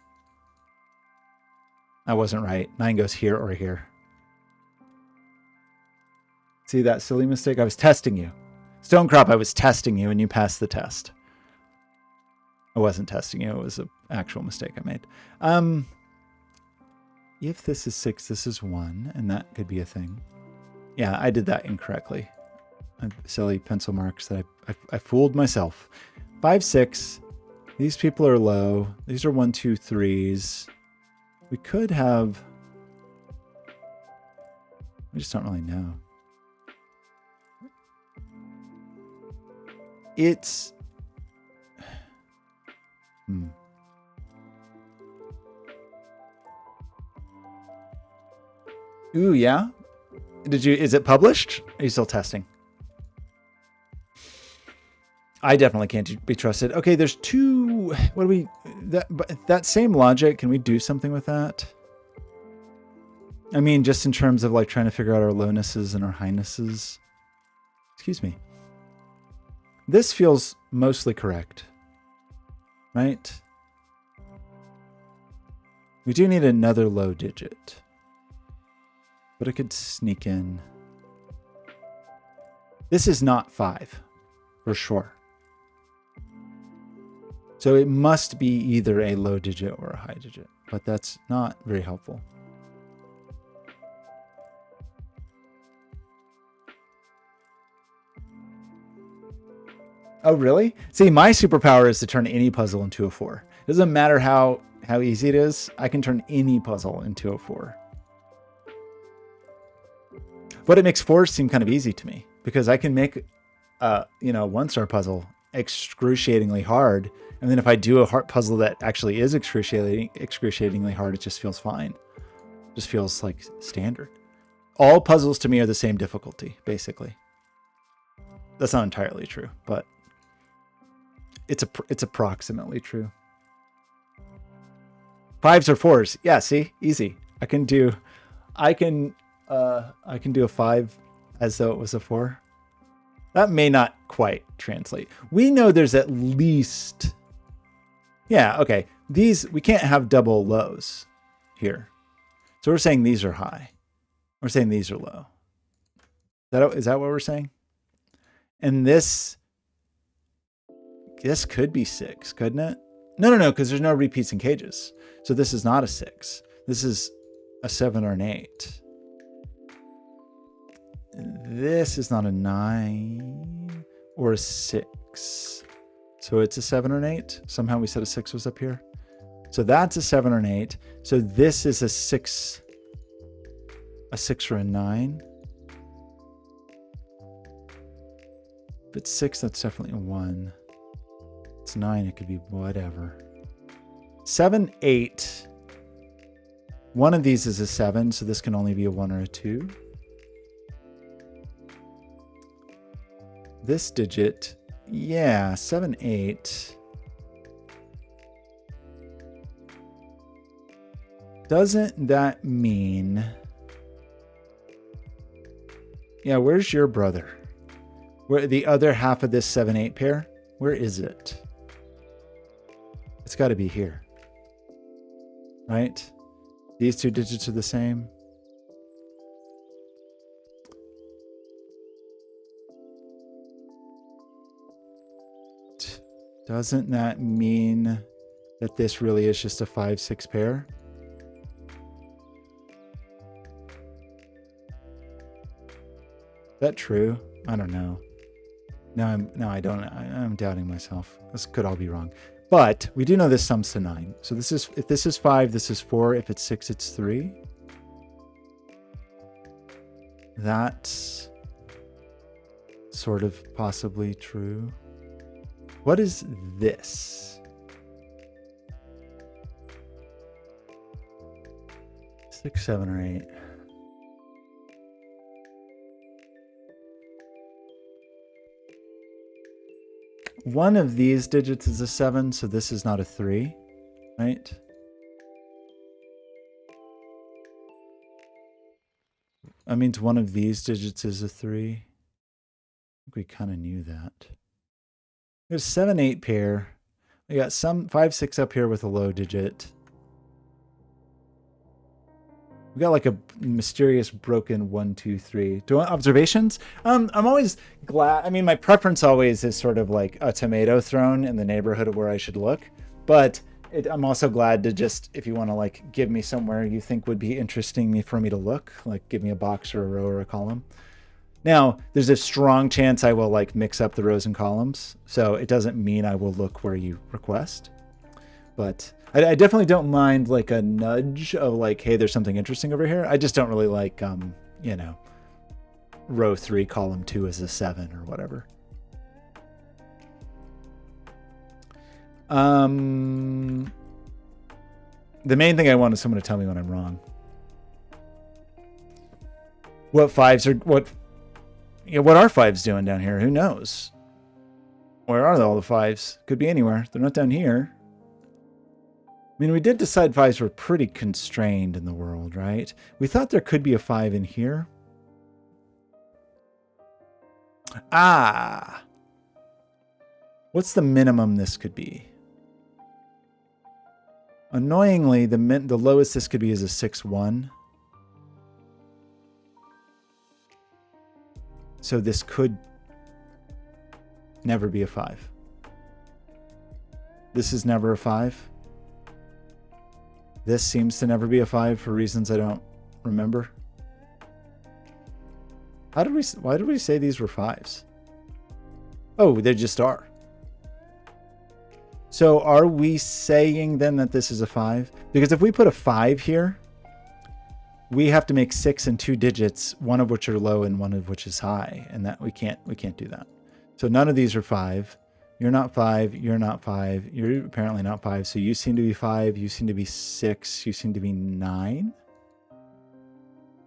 I wasn't right. 9 goes here or here. See that silly mistake? I was testing you. Stonecrop, I was testing you and you passed the test. I wasn't testing you. It was an actual mistake I made. If this is 6, this is 1, and that could be a thing. Yeah, I did that incorrectly. Silly pencil marks that I fooled myself. 5, 6. These people are low. These are 1, 2, 3s. We could have. We just don't really know. It's. Ooh, yeah. Is it published? Are you still testing? I definitely can't be trusted. Okay, there's 2. What do we? That same logic. Can we do something with that? I mean, just in terms of like trying to figure out our lownesses and our highnesses. Excuse me. This feels mostly correct, right? We do need another low digit, but it could sneak in. This is not 5, for sure. So it must be either a low digit or a high digit, but that's not very helpful. Oh, really? See, my superpower is to turn any puzzle into a 4. It doesn't matter how easy it is. I can turn any puzzle into a 4. But it makes 4s seem kind of easy to me because I can make, one-star puzzle excruciatingly hard. And then if I do a hard puzzle that actually is excruciatingly hard, it just feels fine. It just feels like standard. All puzzles to me are the same difficulty, basically. That's not entirely true, but it's approximately true. 5s or 4s. Yeah, see? Easy. I can do a 5 as though it was a 4. That may not quite translate. We know there's at least. Yeah, okay. These, we can't have double lows here. So we're saying these are high. We're saying these are low. Is that what we're saying? And this could be 6, couldn't it? No, because there's no repeats in cages. So this is not a 6. This is a 7 or an 8. This is not a 9 or a 6. So it's a 7 or an 8. Somehow we said a 6 was up here. So that's a 7 or an 8. So this is a 6 or a 9. If it's 6, that's definitely a 1. It's 9, it could be whatever. 7, 8. One of these is a 7, so this can only be a 1 or a 2. This digit, yeah, 7, 8. Doesn't that mean... Yeah, where's your brother? Where the other half of this 7, 8 pair? Where is it? It's got to be here. Right? These two digits are the same. Doesn't that mean that this really is just a 5, 6 pair? Is that true? I don't know. I'm doubting myself. This could all be wrong. But we do know this sums to 9. So this is, if this is 5, this is 4. If it's 6, it's 3. That's sort of possibly true. What is this? 6, 7, or 8. One of these digits is a 7, so this is not a 3, right? That means one of these digits is a 3. I think we kind of knew that. There's 7, 8 pair. We got some 5, 6 up here with a low digit. We got like a mysterious broken 1, 2, 3. Do you want observations? I'm always glad. I mean, my preference always is sort of like a tomato thrown in the neighborhood of where I should look. But I'm also glad to just, if you want to like give me somewhere you think would be interesting for me to look, like give me a box or a row or a column. Now, there's a strong chance I will like mix up the rows and columns. So it doesn't mean I will look where you request. But I definitely don't mind like a nudge of like, hey, there's something interesting over here. I just don't really like, you know, row 3, column 2 is a 7 or whatever. The main thing I want is someone to tell me when I'm wrong. What 5s are, what are 5s doing down here? Who knows? Where are all the 5s? Could be anywhere. They're not down here. I mean, we did decide 5s were pretty constrained in the world, right? We thought there could be a 5 in here. Ah! What's the minimum this could be? Annoyingly, the lowest this could be is a 6, 1. So this could never be a 5. This is never a 5. This seems to never be a 5 for reasons I don't remember. Why did we say these were 5s? Oh, they just are. So are we saying then that this is a 5? Because if we put a 5 here, we have to make 6 and 2 digits, one of which are low and one of which is high, and that we can't do that. So none of these are 5. You're not 5. You're not 5. You're apparently not 5. So you seem to be 5. You seem to be 6. You seem to be 9.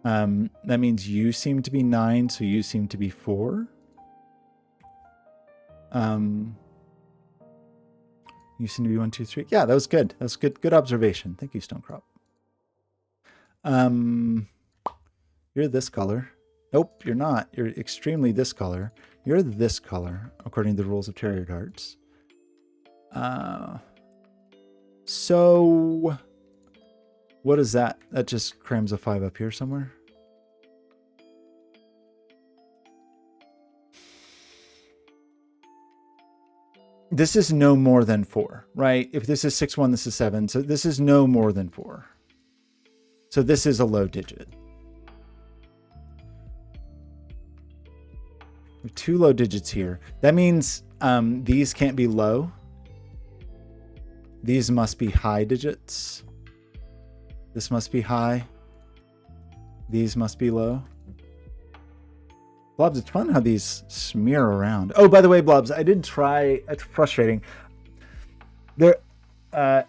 That means you seem to be 9. So you seem to be 4. You seem to be 1, 2, 3. Yeah, that was good. That was good. Good observation. Thank you, Stonecrop. You're this color. Nope, you're not. You're extremely this color. You're this color, according to the rules of tarot darts. So what is that? That just crams a 5 up here somewhere. This is no more than 4, right? If this is 6, 1, this is 7. So this is no more than 4. So this is a low digit. We have 2 low digits here. That means these can't be low. These must be high digits. This must be high. These must be low. Blobz, it's fun how these smear around. Oh, by the way, Blobz, I did try. It's frustrating.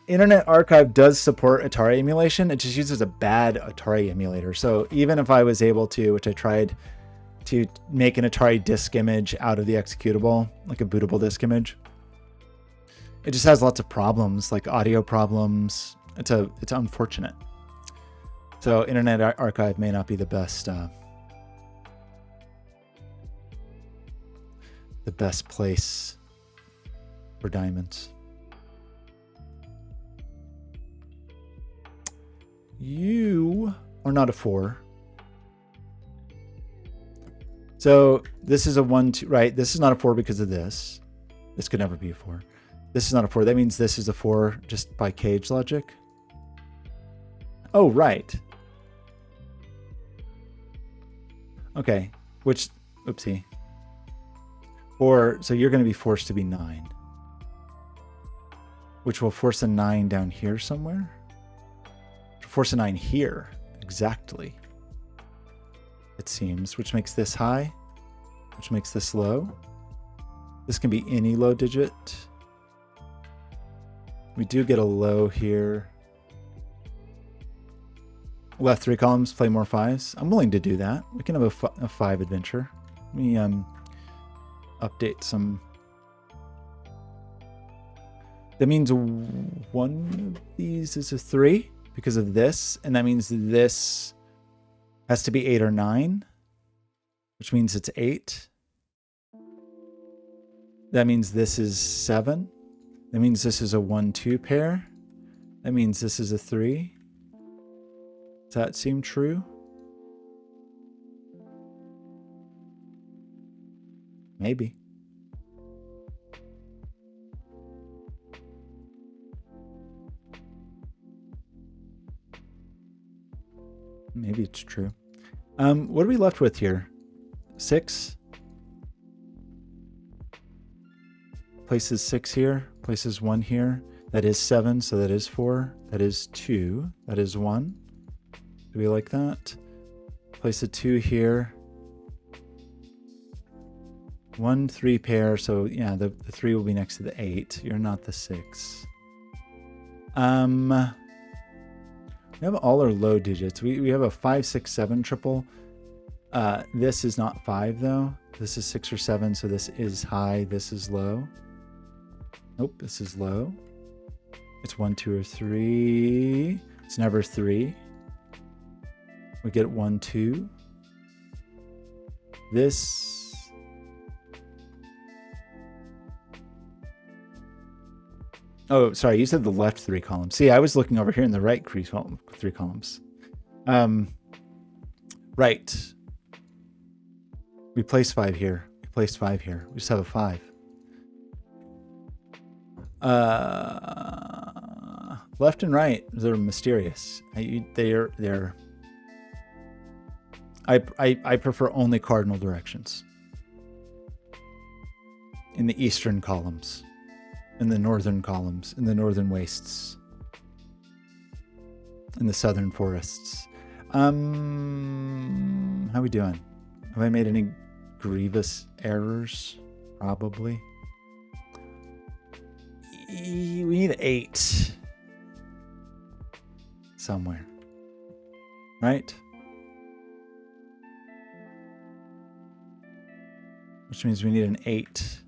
Internet Archive does support Atari emulation. It just uses a bad Atari emulator. So even if I was able to, which I tried, to make an Atari disk image out of the executable, like a bootable disk image, it just has lots of problems, like audio problems. It's unfortunate. So Internet Archive may not be the best place for diamonds. You are not a 4. So this is a 1, 2, right? This is not a 4 because of this. This could never be a 4. This is not a 4. That means this is a 4 just by cage logic. Oh, right. Okay. Which, oopsie. 4, so you're going to be forced to be 9. Which will force a 9 down here somewhere. Force a 9 here, exactly. It seems, which makes this high, which makes this low. This can be any low digit. We do get a low here. Left 3 columns, play more 5s. I'm willing to do that. We can have a 5 adventure. Let me update some. That means one of these is a 3. Because of this, and that means this has to be 8 or 9, which means it's 8. That means this is 7. That means this is a 1-2 pair. That means this is a 3. Does that seem true? Maybe. Maybe it's true. What are we left with here? 6. Places 6 here. Places 1 here. That is 7, so that is 4. That is 2. That is 1. Do we like that? Place a 2 here. 1, 3 pair. So yeah, the 3 will be next to the 8. You're not the 6. We have all our low digits. We have a 5, 6, 7 triple. This is not 5 though. This is 6 or 7, so this is high. This is low. Nope, this is low. It's 1, 2, or 3. It's never 3. We get 1, 2. This. Oh, sorry, you said the left 3 columns. See, I was looking over here in the right 3 columns. Right. We place 5 here. We placed 5 here. We just have a 5. Left and right, they're mysterious. I prefer only cardinal directions. In the eastern columns. In the northern columns, in the northern wastes, in the southern forests. How we doing? Have I made any grievous errors? Probably. We need 8 somewhere, right? Which means we need an 8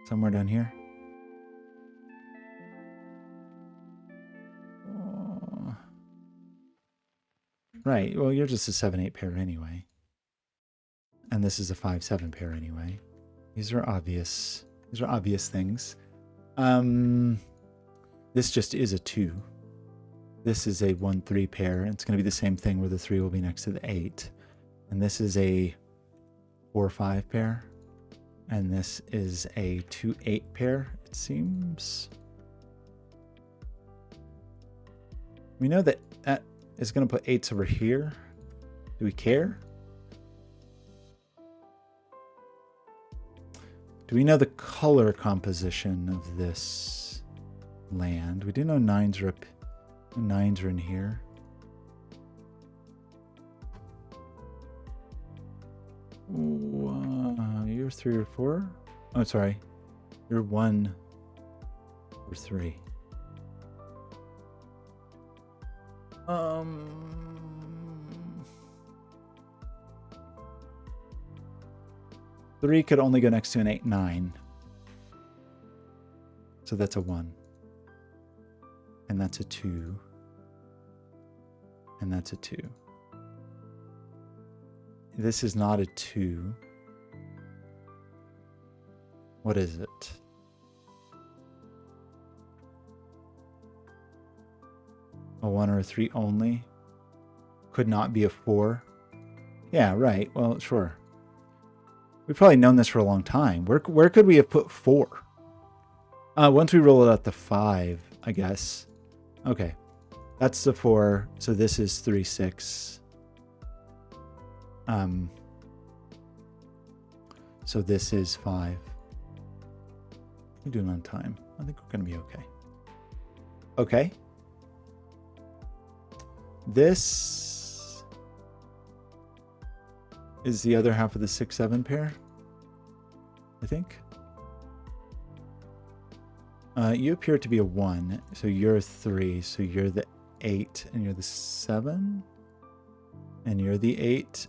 somewhere down here. Right, well, you're just a 7-8 pair anyway. And this is a 5-7 pair anyway. These are obvious things. This just is a 2. This is a 1-3 pair. It's going to be the same thing where the 3 will be next to the 8. And this is a 4-5 pair. And this is a 2-8 pair, it seems. We know that is going to put 8s over here. Do we care? Do we know the color composition of this land? We do know 9s are up. 9s are in here. You're 3 or 4? Oh, sorry. You're 1. or 3. 3 could only go next to an 8, 9. So that's a 1. And that's a 2. And that's a 2. This is not a 2. What is it? A 1 or a 3 only? Could not be a 4? Yeah, right. Well, sure. We've probably known this for a long time. Where could we have put 4? Once we roll it out to 5, I guess. Okay. That's the 4. So this is 3, 6. So this is 5. We're doing on time. I think we're going to be okay. Okay. This is the other half of the 6, 7 pair, I think. You appear to be a 1, so you're a 3, so you're the 8, and you're the 7, and you're the 8.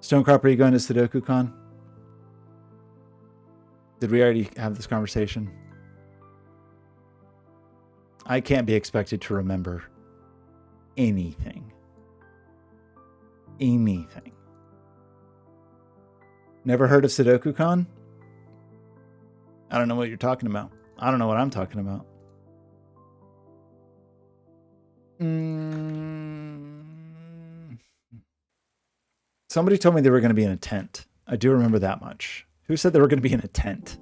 Stonecrop, are you going to Sudoku Con? Did we already have this conversation? I can't be expected to remember anything. Anything. Never heard of Sudoku Con? I don't know what you're talking about. I don't know what I'm talking about. Somebody told me they were going to be in a tent. I do remember that much. Who said they were going to be in a tent?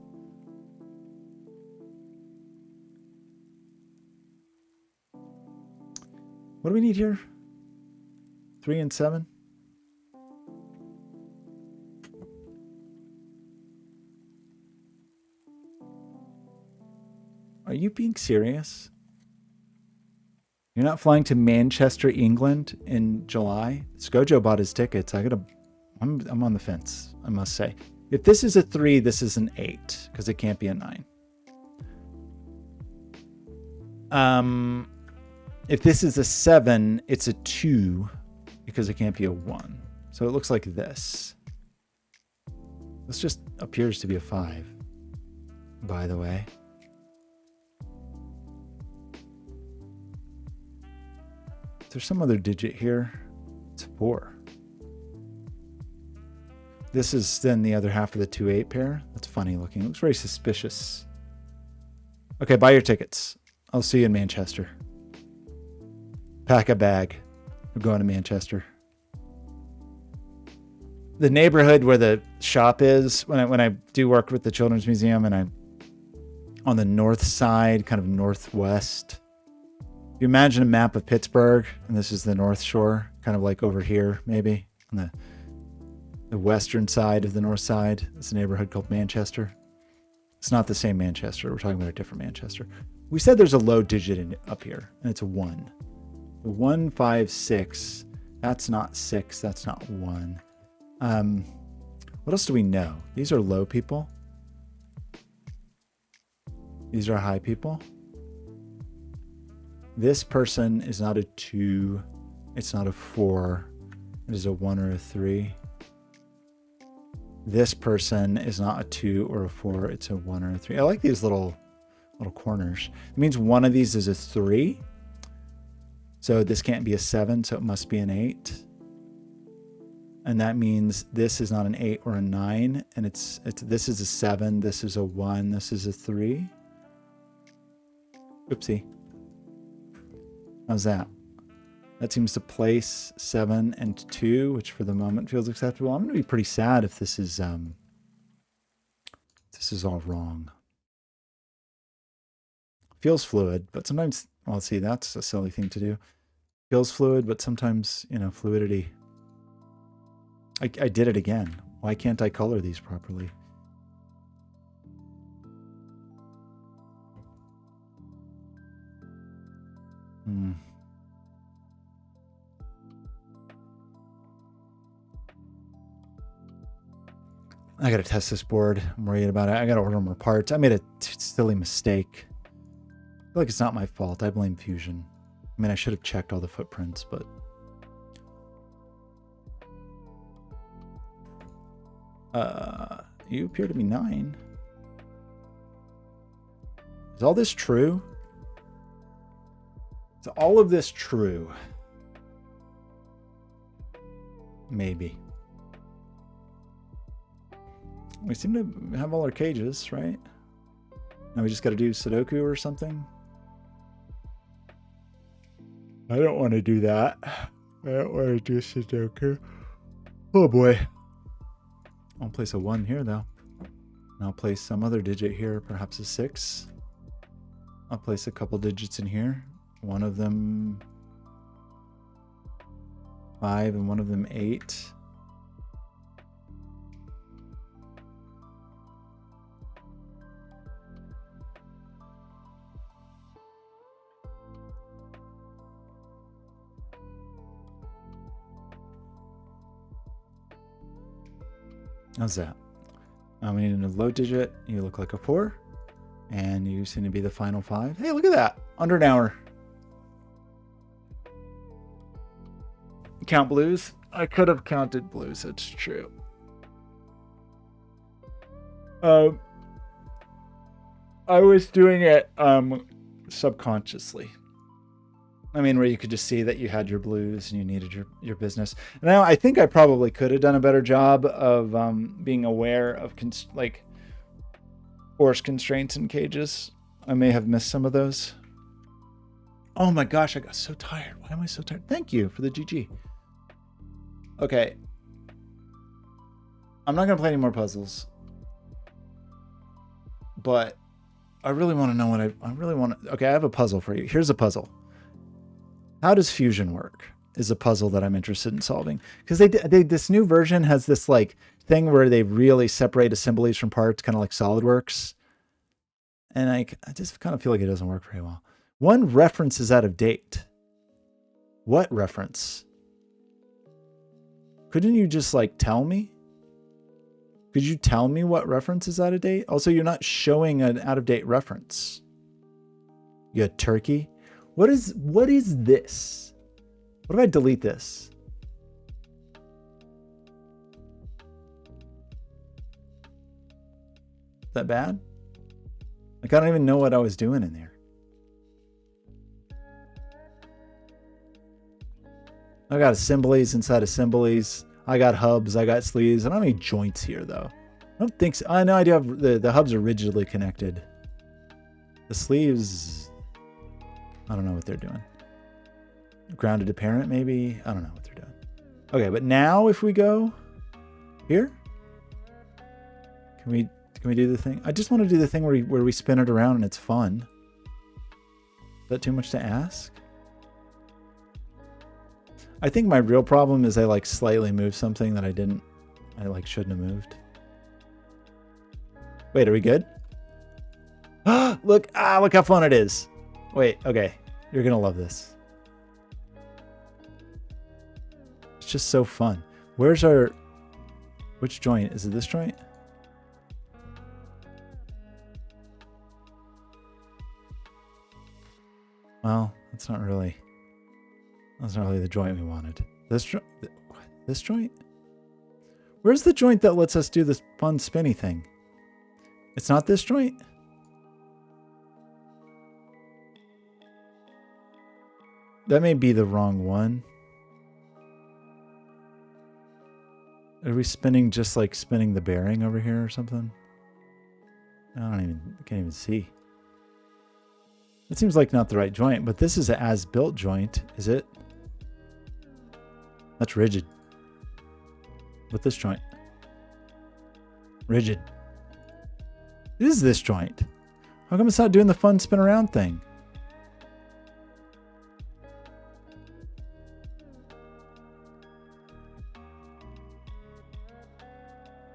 What do we need here? 3 and 7? Are you being serious? You're not flying to Manchester, England in July? Skojo bought his tickets. I'm on the fence, I must say. If this is a 3, this is an 8, because it can't be a 9. If this is a 7, it's a 2, because it can't be a 1. So it looks like this. This just appears to be a 5, by the way. There's some other digit here. It's 4. This is then the other half of the 2-8 pair. That's funny looking. It looks very suspicious. Okay, buy your tickets. I'll see you in Manchester. Pack a bag. We're going to Manchester. The neighborhood where the shop is, when I do work with the Children's Museum, and I'm on the north side, kind of northwest. You imagine a map of Pittsburgh, and this is the North Shore, kind of like over here, maybe, on the western side of the north side. It's a neighborhood called Manchester. It's not the same Manchester. We're talking about a different Manchester. We said there's a low digit up here, and it's a 1. 1, 5, 6. That's not 6. That's not 1. What else do we know? These are low people. These are high people. This person is not a 2. It's not a 4. It is a 1 or a 3. This person is not a 2 or a 4. It's a 1 or a 3. I like these little corners. It means one of these is a 3. So this can't be a 7, so it must be an 8. And that means this is not an 8 or a 9. And this is a 7. This is a 1. This is a 3. Oopsie. How's that? That seems to place 7 and 2, which for the moment feels acceptable. I'm going to be pretty sad if this is all wrong. Feels fluid, but sometimes, well, see, that's a silly thing to do. Feels fluid, but sometimes, fluidity. I did it again. Why can't I color these properly? I gotta test this board. I'm worried about it. I gotta order more parts. I made a silly mistake. feel like it's not my fault. I blame Fusion. I mean, I should have checked all the footprints, but... you appear to be 9. Is all this true? Is all of this true? Maybe. We seem to have all our cages, right? Now we just got to do Sudoku or something. I don't want to do that. I don't want to do Sudoku. Oh boy. I'll place a 1 here though. And I'll place some other digit here, perhaps a 6. I'll place a couple digits in here. One of them 5 and one of them 8. How's that? We need a low digit. You look like a 4. And you seem to be the final 5. Hey, look at that. Under an hour. Count blues? I could have counted blues. It's true. I was doing it subconsciously. I mean, where you could just see that you had your blues and you needed your business. Now, I think I probably could have done a better job of being aware of force constraints in cages. I may have missed some of those. Oh my gosh, I got so tired. Why am I so tired? Thank you for the GG. Okay. I'm not going to play any more puzzles. But I really want to know what I really want to... Okay, I have a puzzle for you. Here's a puzzle. How does fusion work? Is a puzzle that I'm interested in solving. Because this new version has this like thing where they really separate assemblies from parts, kind of like SolidWorks. And I just kind of feel like it doesn't work very well. One reference is out of date. What reference? Couldn't you just like tell me? Could you tell me what reference is out of date? Also, you're not showing an out of date reference. You got turkey. What is this? What if I delete this? Is that bad? Like, I don't even know what I was doing in there. I got assemblies inside assemblies. I got hubs. I got sleeves. I don't have any joints here, though. I don't think so. I know I do have the hubs are rigidly connected. The sleeves, I don't know what they're doing. Grounded to parent, maybe? I don't know what they're doing. Okay, but now if we go here, can we do the thing? I just want to do the thing where we spin it around and it's fun. Is that too much to ask? I think my real problem is I like slightly moved something that I like shouldn't have moved. Wait, are we good? Look how fun it is. Wait, okay. You're going to love this. It's just so fun. Which joint? Is it this joint? Well, that's not really the joint we wanted. This joint? Where's the joint that lets us do this fun spinny thing? It's not this joint? That may be the wrong one. Are we spinning just like spinning the bearing over here or something? I can't even see. It seems like not the right joint, but this is an as-built joint, is it? That's rigid. With this joint. Rigid. It is this joint. How come it's not doing the fun spin around thing?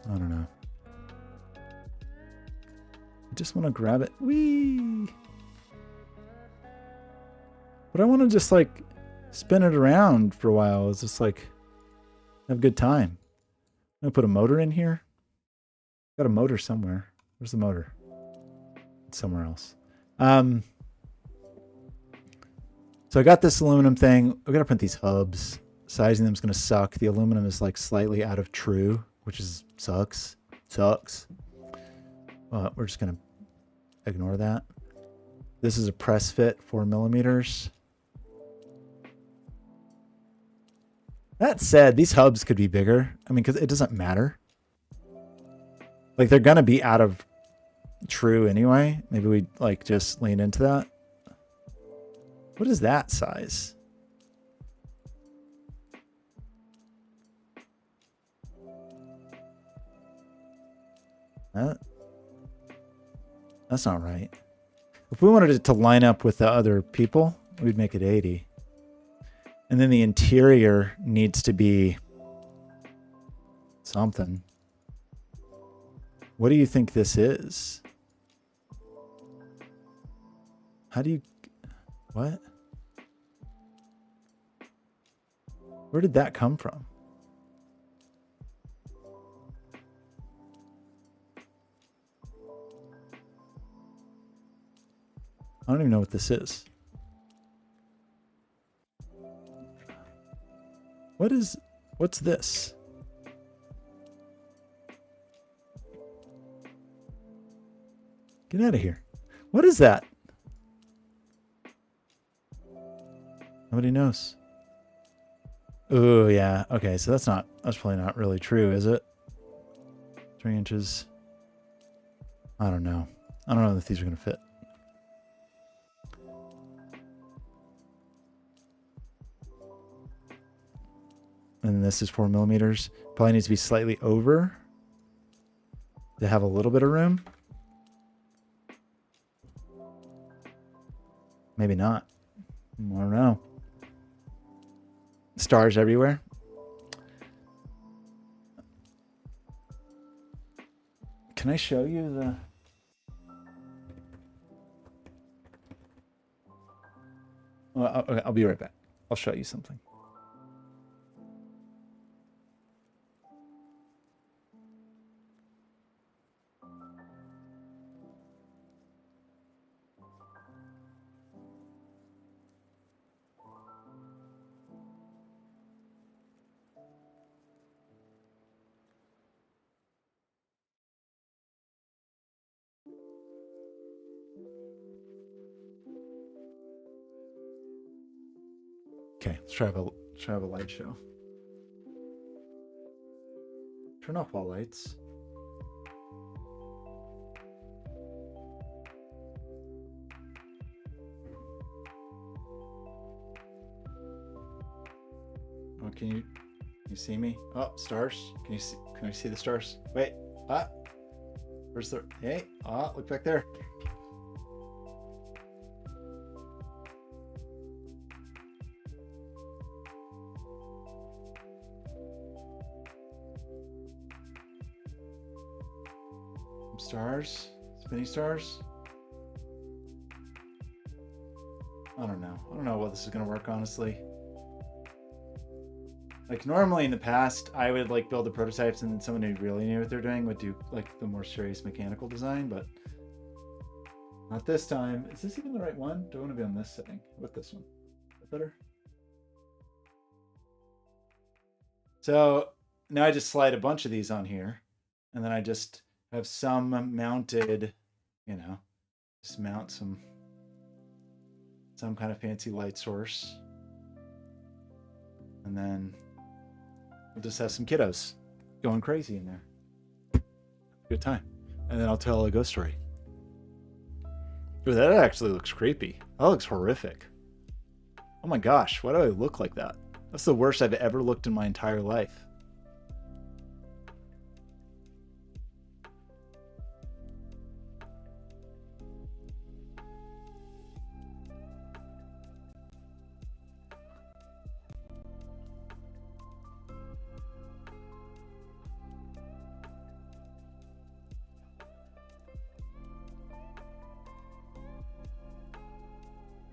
I don't know. I just want to grab it. Whee! But I want to just like spin it around for a while. It's just like have a good time. I'm gonna put a motor in here. Got a motor somewhere. Where's the motor? It's somewhere else. So I got this aluminum thing. We gotta print these hubs. Sizing them is gonna suck. The aluminum is like slightly out of true, which is sucks. But we're just gonna ignore that. This is a press fit, 4mm. That said, these hubs could be bigger. I mean, because it doesn't matter. Like, they're gonna be out of true anyway. Maybe we like just lean into that. What is that size? That's not right. If we wanted it to line up with the other people, we'd make it 80. And then the interior needs to be something. What do you think this is? How do you... What? Where did that come from? I don't even know what this is. What's this? Get out of here. What is that? Nobody knows. Oh, yeah. Okay, so that's probably not really true, is it? 3 inches. I don't know. I don't know if these are going to fit. And this is 4mm. Probably needs to be slightly over to have a little bit of room. Maybe not. I don't know. Stars everywhere. Can I show you the... Well, okay, I'll be right back. I'll show you something. Okay, let's try have a light show. Turn off all lights. Oh, can you see me? Oh, stars. Can we see the stars? Wait. Where's the... Hey. Look back there. Stars, spinny stars. I don't know what this is gonna work, honestly. Like, normally in the past, I would like build the prototypes and then someone who really knew what they're doing would do like the more serious mechanical design, but not this time. Is this even the right one? Do I want to be on this setting? What, this one? Is that better? So now I just slide a bunch of these on here, and then I just have some mounted, you know, just mount some kind of fancy light source. And then we'll just have some kiddos going crazy in there. Good time. And then I'll tell a ghost story. Ooh, that actually looks creepy. That looks horrific. Oh my gosh, why do I look like that? That's the worst I've ever looked in my entire life.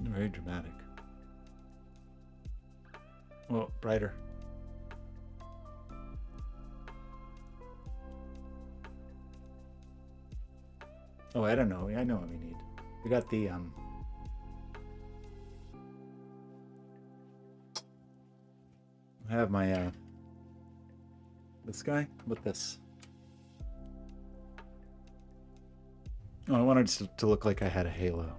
Very dramatic. Well, brighter. Oh, I don't know. I know what we need. We got the I have my this guy with this. Oh, I wanted it to look like I had a halo.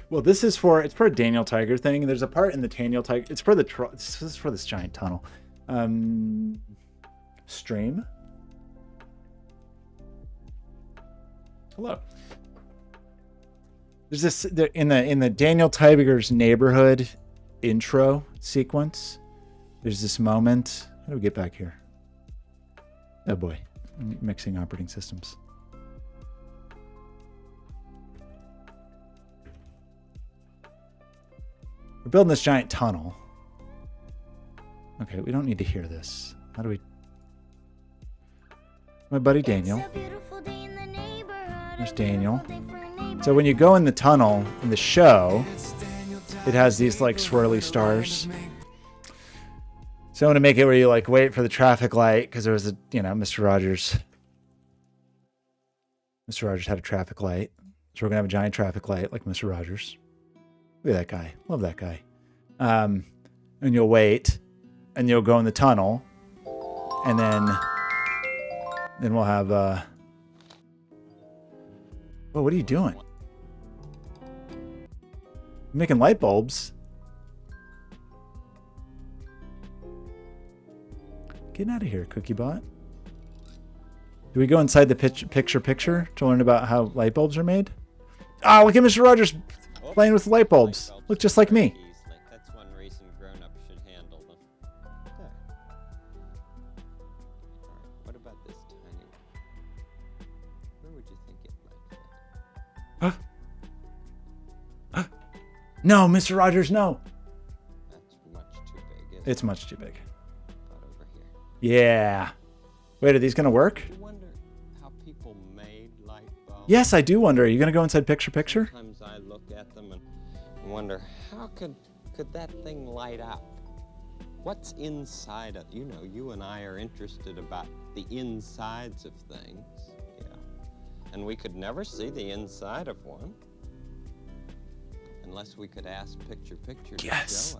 Well, this is for, it's for a Daniel Tiger thing. There's a part in the Daniel Tiger, it's for the, this is for this giant tunnel. Stream. Hello. There's this, in the Daniel Tiger's neighborhood intro sequence, there's this moment. How do we get back here? Oh boy, mixing operating systems. We're building this giant tunnel. Okay, we don't need to hear this. How do we... My buddy Daniel. There's Daniel. So when you go in the tunnel, in the show, it has these like swirly stars. So I'm going to make it where you like wait for the traffic light, because there was a, you know, Mr. Rogers. Mr. Rogers had a traffic light. So we're going to have a giant traffic light like Mr. Rogers. Look at that guy. Love that guy. And you'll wait, and you'll go in the tunnel, and then we'll have. Well, what are you doing? You're making light bulbs. Getting out of here, Cookie Bot. Do we go inside the picture to learn about how light bulbs are made? Ah, look at Mr. Rogers playing with light bulbs. Look just like me. That's one reason grown-ups should handle them. There. All right, what about this tiny one? Where would you think it might fit? No, Mr. Rogers, no. That's much too big, It's much too big. About over here. Yeah. Wait, are these going to work? You wonder how people made light bulbs? Yes, I do wonder. Are you going to go inside picture? Sometimes I look at them and wonder, how could that thing light up? What's inside of, you know, you and I are interested about the insides of things, yeah. And we could never see the inside of one unless we could ask picture to show us.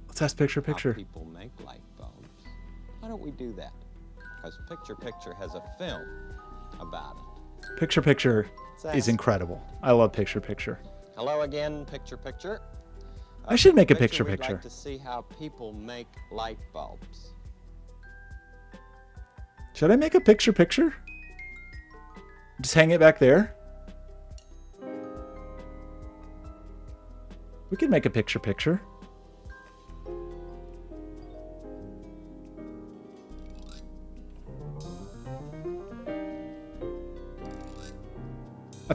Let's ask picture. How people make light bulbs. Why don't we do that? Because picture has a film about it. Picture is incredible. I love picture. Hello again, picture. I should make a picture. We'd like to see how people make light bulbs. Should I make a picture? Just hang it back there? We could make a picture. A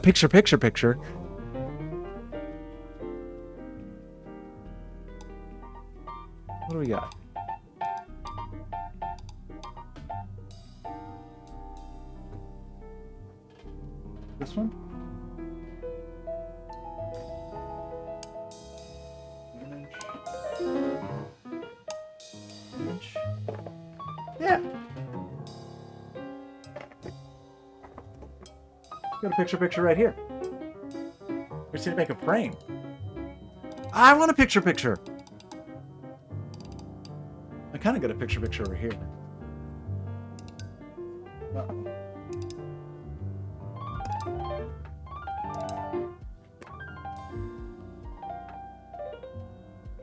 picture. What do we got? This one? Image. Yeah. Got a picture right here. We just need to make a frame. I want a picture. I kind of got a picture over here.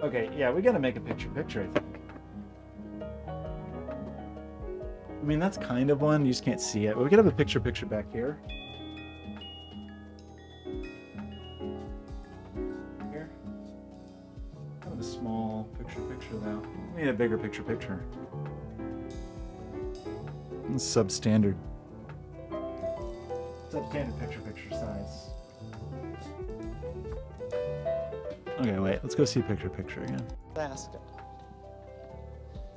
Okay, yeah, we gotta make a picture, I think. I mean, that's kind of one, you just can't see it. But we could have a picture back here. Here. Kind of a small picture though. We need a bigger picture. Substandard picture size. Okay, wait. Let's go see picture again. Ask it.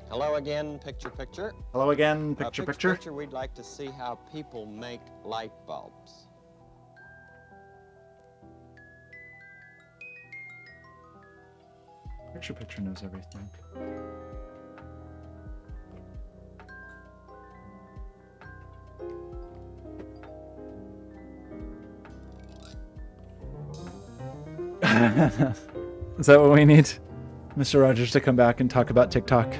Hello again, picture. Hello again, picture. Picture, we'd like to see how people make light bulbs. Picture knows everything. Is that what we need? Mr. Rogers to come back and talk about TikTok.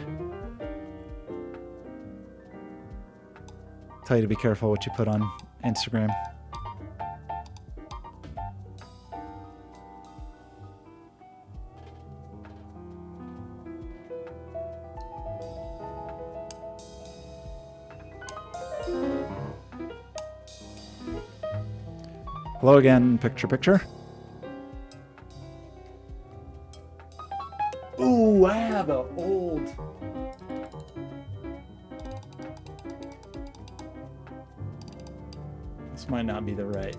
Tell you to be careful what you put on Instagram. Hello again, picture. Ooh, I have an old... This might not be the right.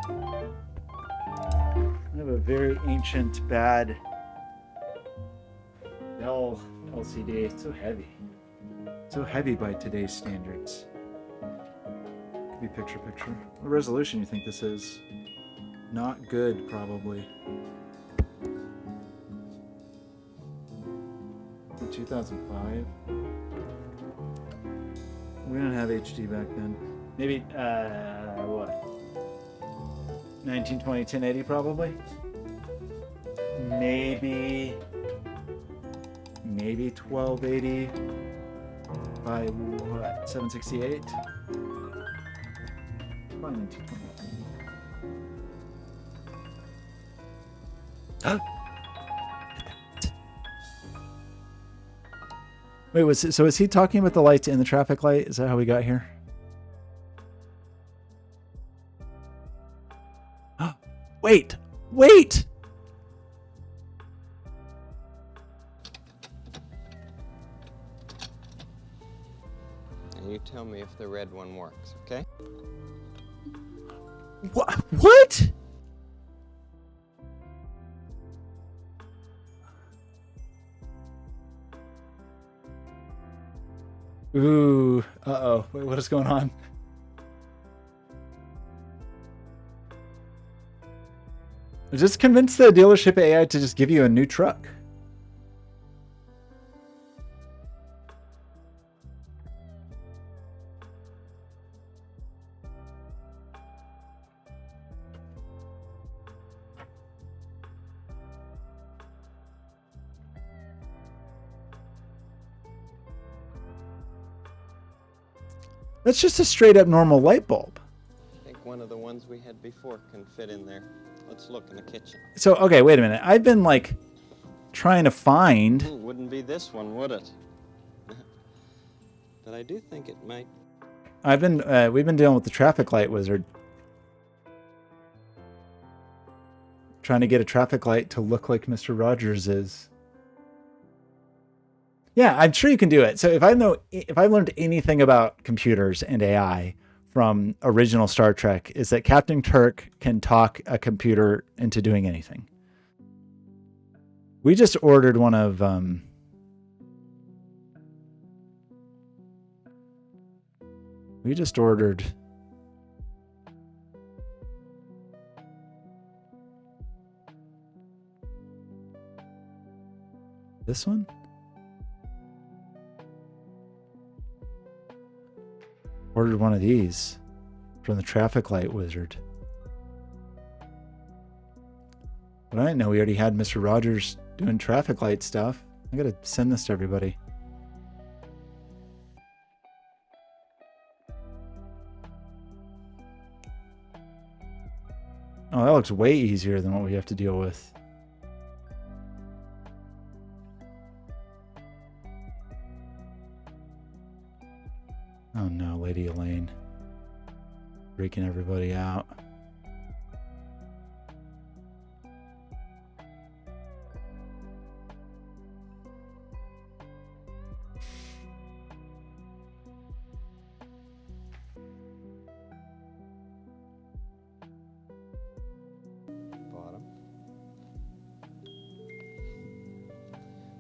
I have a very ancient, bad Dell LCD. It's so heavy. So heavy by today's standards. Could be picture. What resolution you think this is? Not good, probably. 2005. We didn't have HD back then. Maybe what? 1920 1080 probably. Maybe 1280 by what? 768. Probably 1920. Wait, so is he talking about the lights in the traffic light? Is that how we got here? Wait! And you tell me if the red one works, okay? What? Ooh, uh-oh. Wait, what is going on? Just convince the dealership AI to just give you a new truck. That's just a straight up normal light bulb. I think one of the ones we had before can fit in there. Let's look in the kitchen. So, okay, wait a minute. I've been like trying to find. Wouldn't be this one, would it? But I do think it might. We've been dealing with the traffic light wizard. Trying to get a traffic light to look like Mr. Rogers is. Yeah, I'm sure you can do it. So if I learned anything about computers and AI from original Star Trek, is that Captain Kirk can talk a computer into doing anything. We just ordered one of we just ordered this one. Ordered one of these from the traffic light wizard. But I didn't know we already had Mr. Rogers doing traffic light stuff. I gotta send this to everybody. Oh, that looks way easier than what we have to deal with. Oh no, Lady Elaine. Freaking everybody out. Bottom.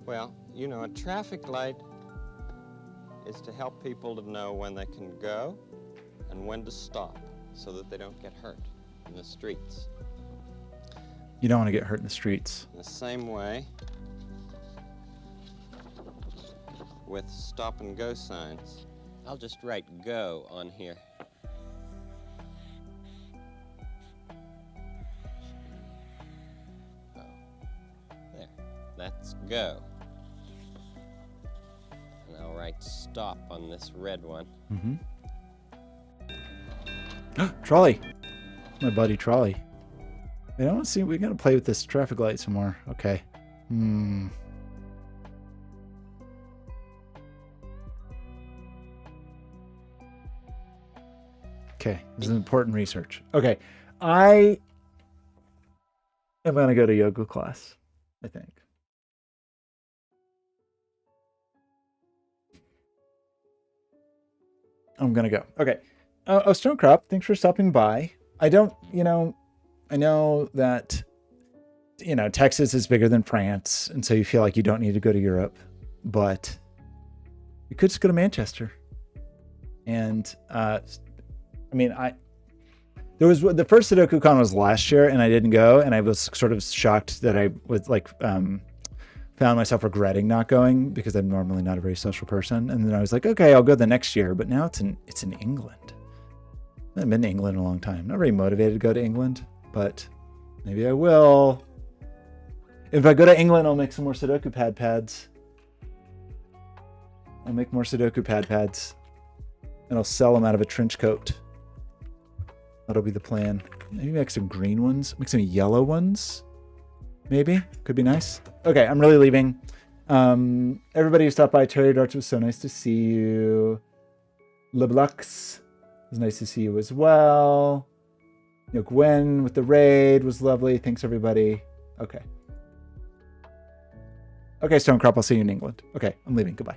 Well, you know, a traffic light is to help people to know when they can go and when to stop so that they don't get hurt in the streets. You don't want to get hurt in the streets. In the same way with stop and go signs. I'll just write go on here. Let's go. And I'll write stop on this red one. Trolley. My buddy Trolley. I don't see. We gotta play with this traffic light some more. Okay. Okay, this is important research. Okay, I am gonna go to yoga class, I think. I'm gonna go. Okay. Oh, Stonecrop, thanks for stopping by. I don't, I know that, Texas is bigger than France, and so you feel like you don't need to go to Europe, but you could just go to Manchester. And, there was the first Sudoku Con was last year, and I didn't go, and I was sort of shocked that I was found myself regretting not going because I'm normally not a very social person. And then I was like, okay, I'll go the next year, but now it's in England. I haven't been to England in a long time. I'm not very motivated to go to England, but maybe I will. If I go to England, I'll make some more Sudoku pads. I'll make more Sudoku pads, and I'll sell them out of a trench coat. That'll be the plan. Maybe make some green ones. Make some yellow ones. Maybe. Could be nice. Okay, I'm really leaving. Everybody who stopped by, Terry Darts, was so nice to see you. Leblux, it was nice to see you as well. Gwen with the raid was lovely. Thanks, everybody. Okay. Okay, Stonecrop, I'll see you in England. Okay, I'm leaving. Goodbye.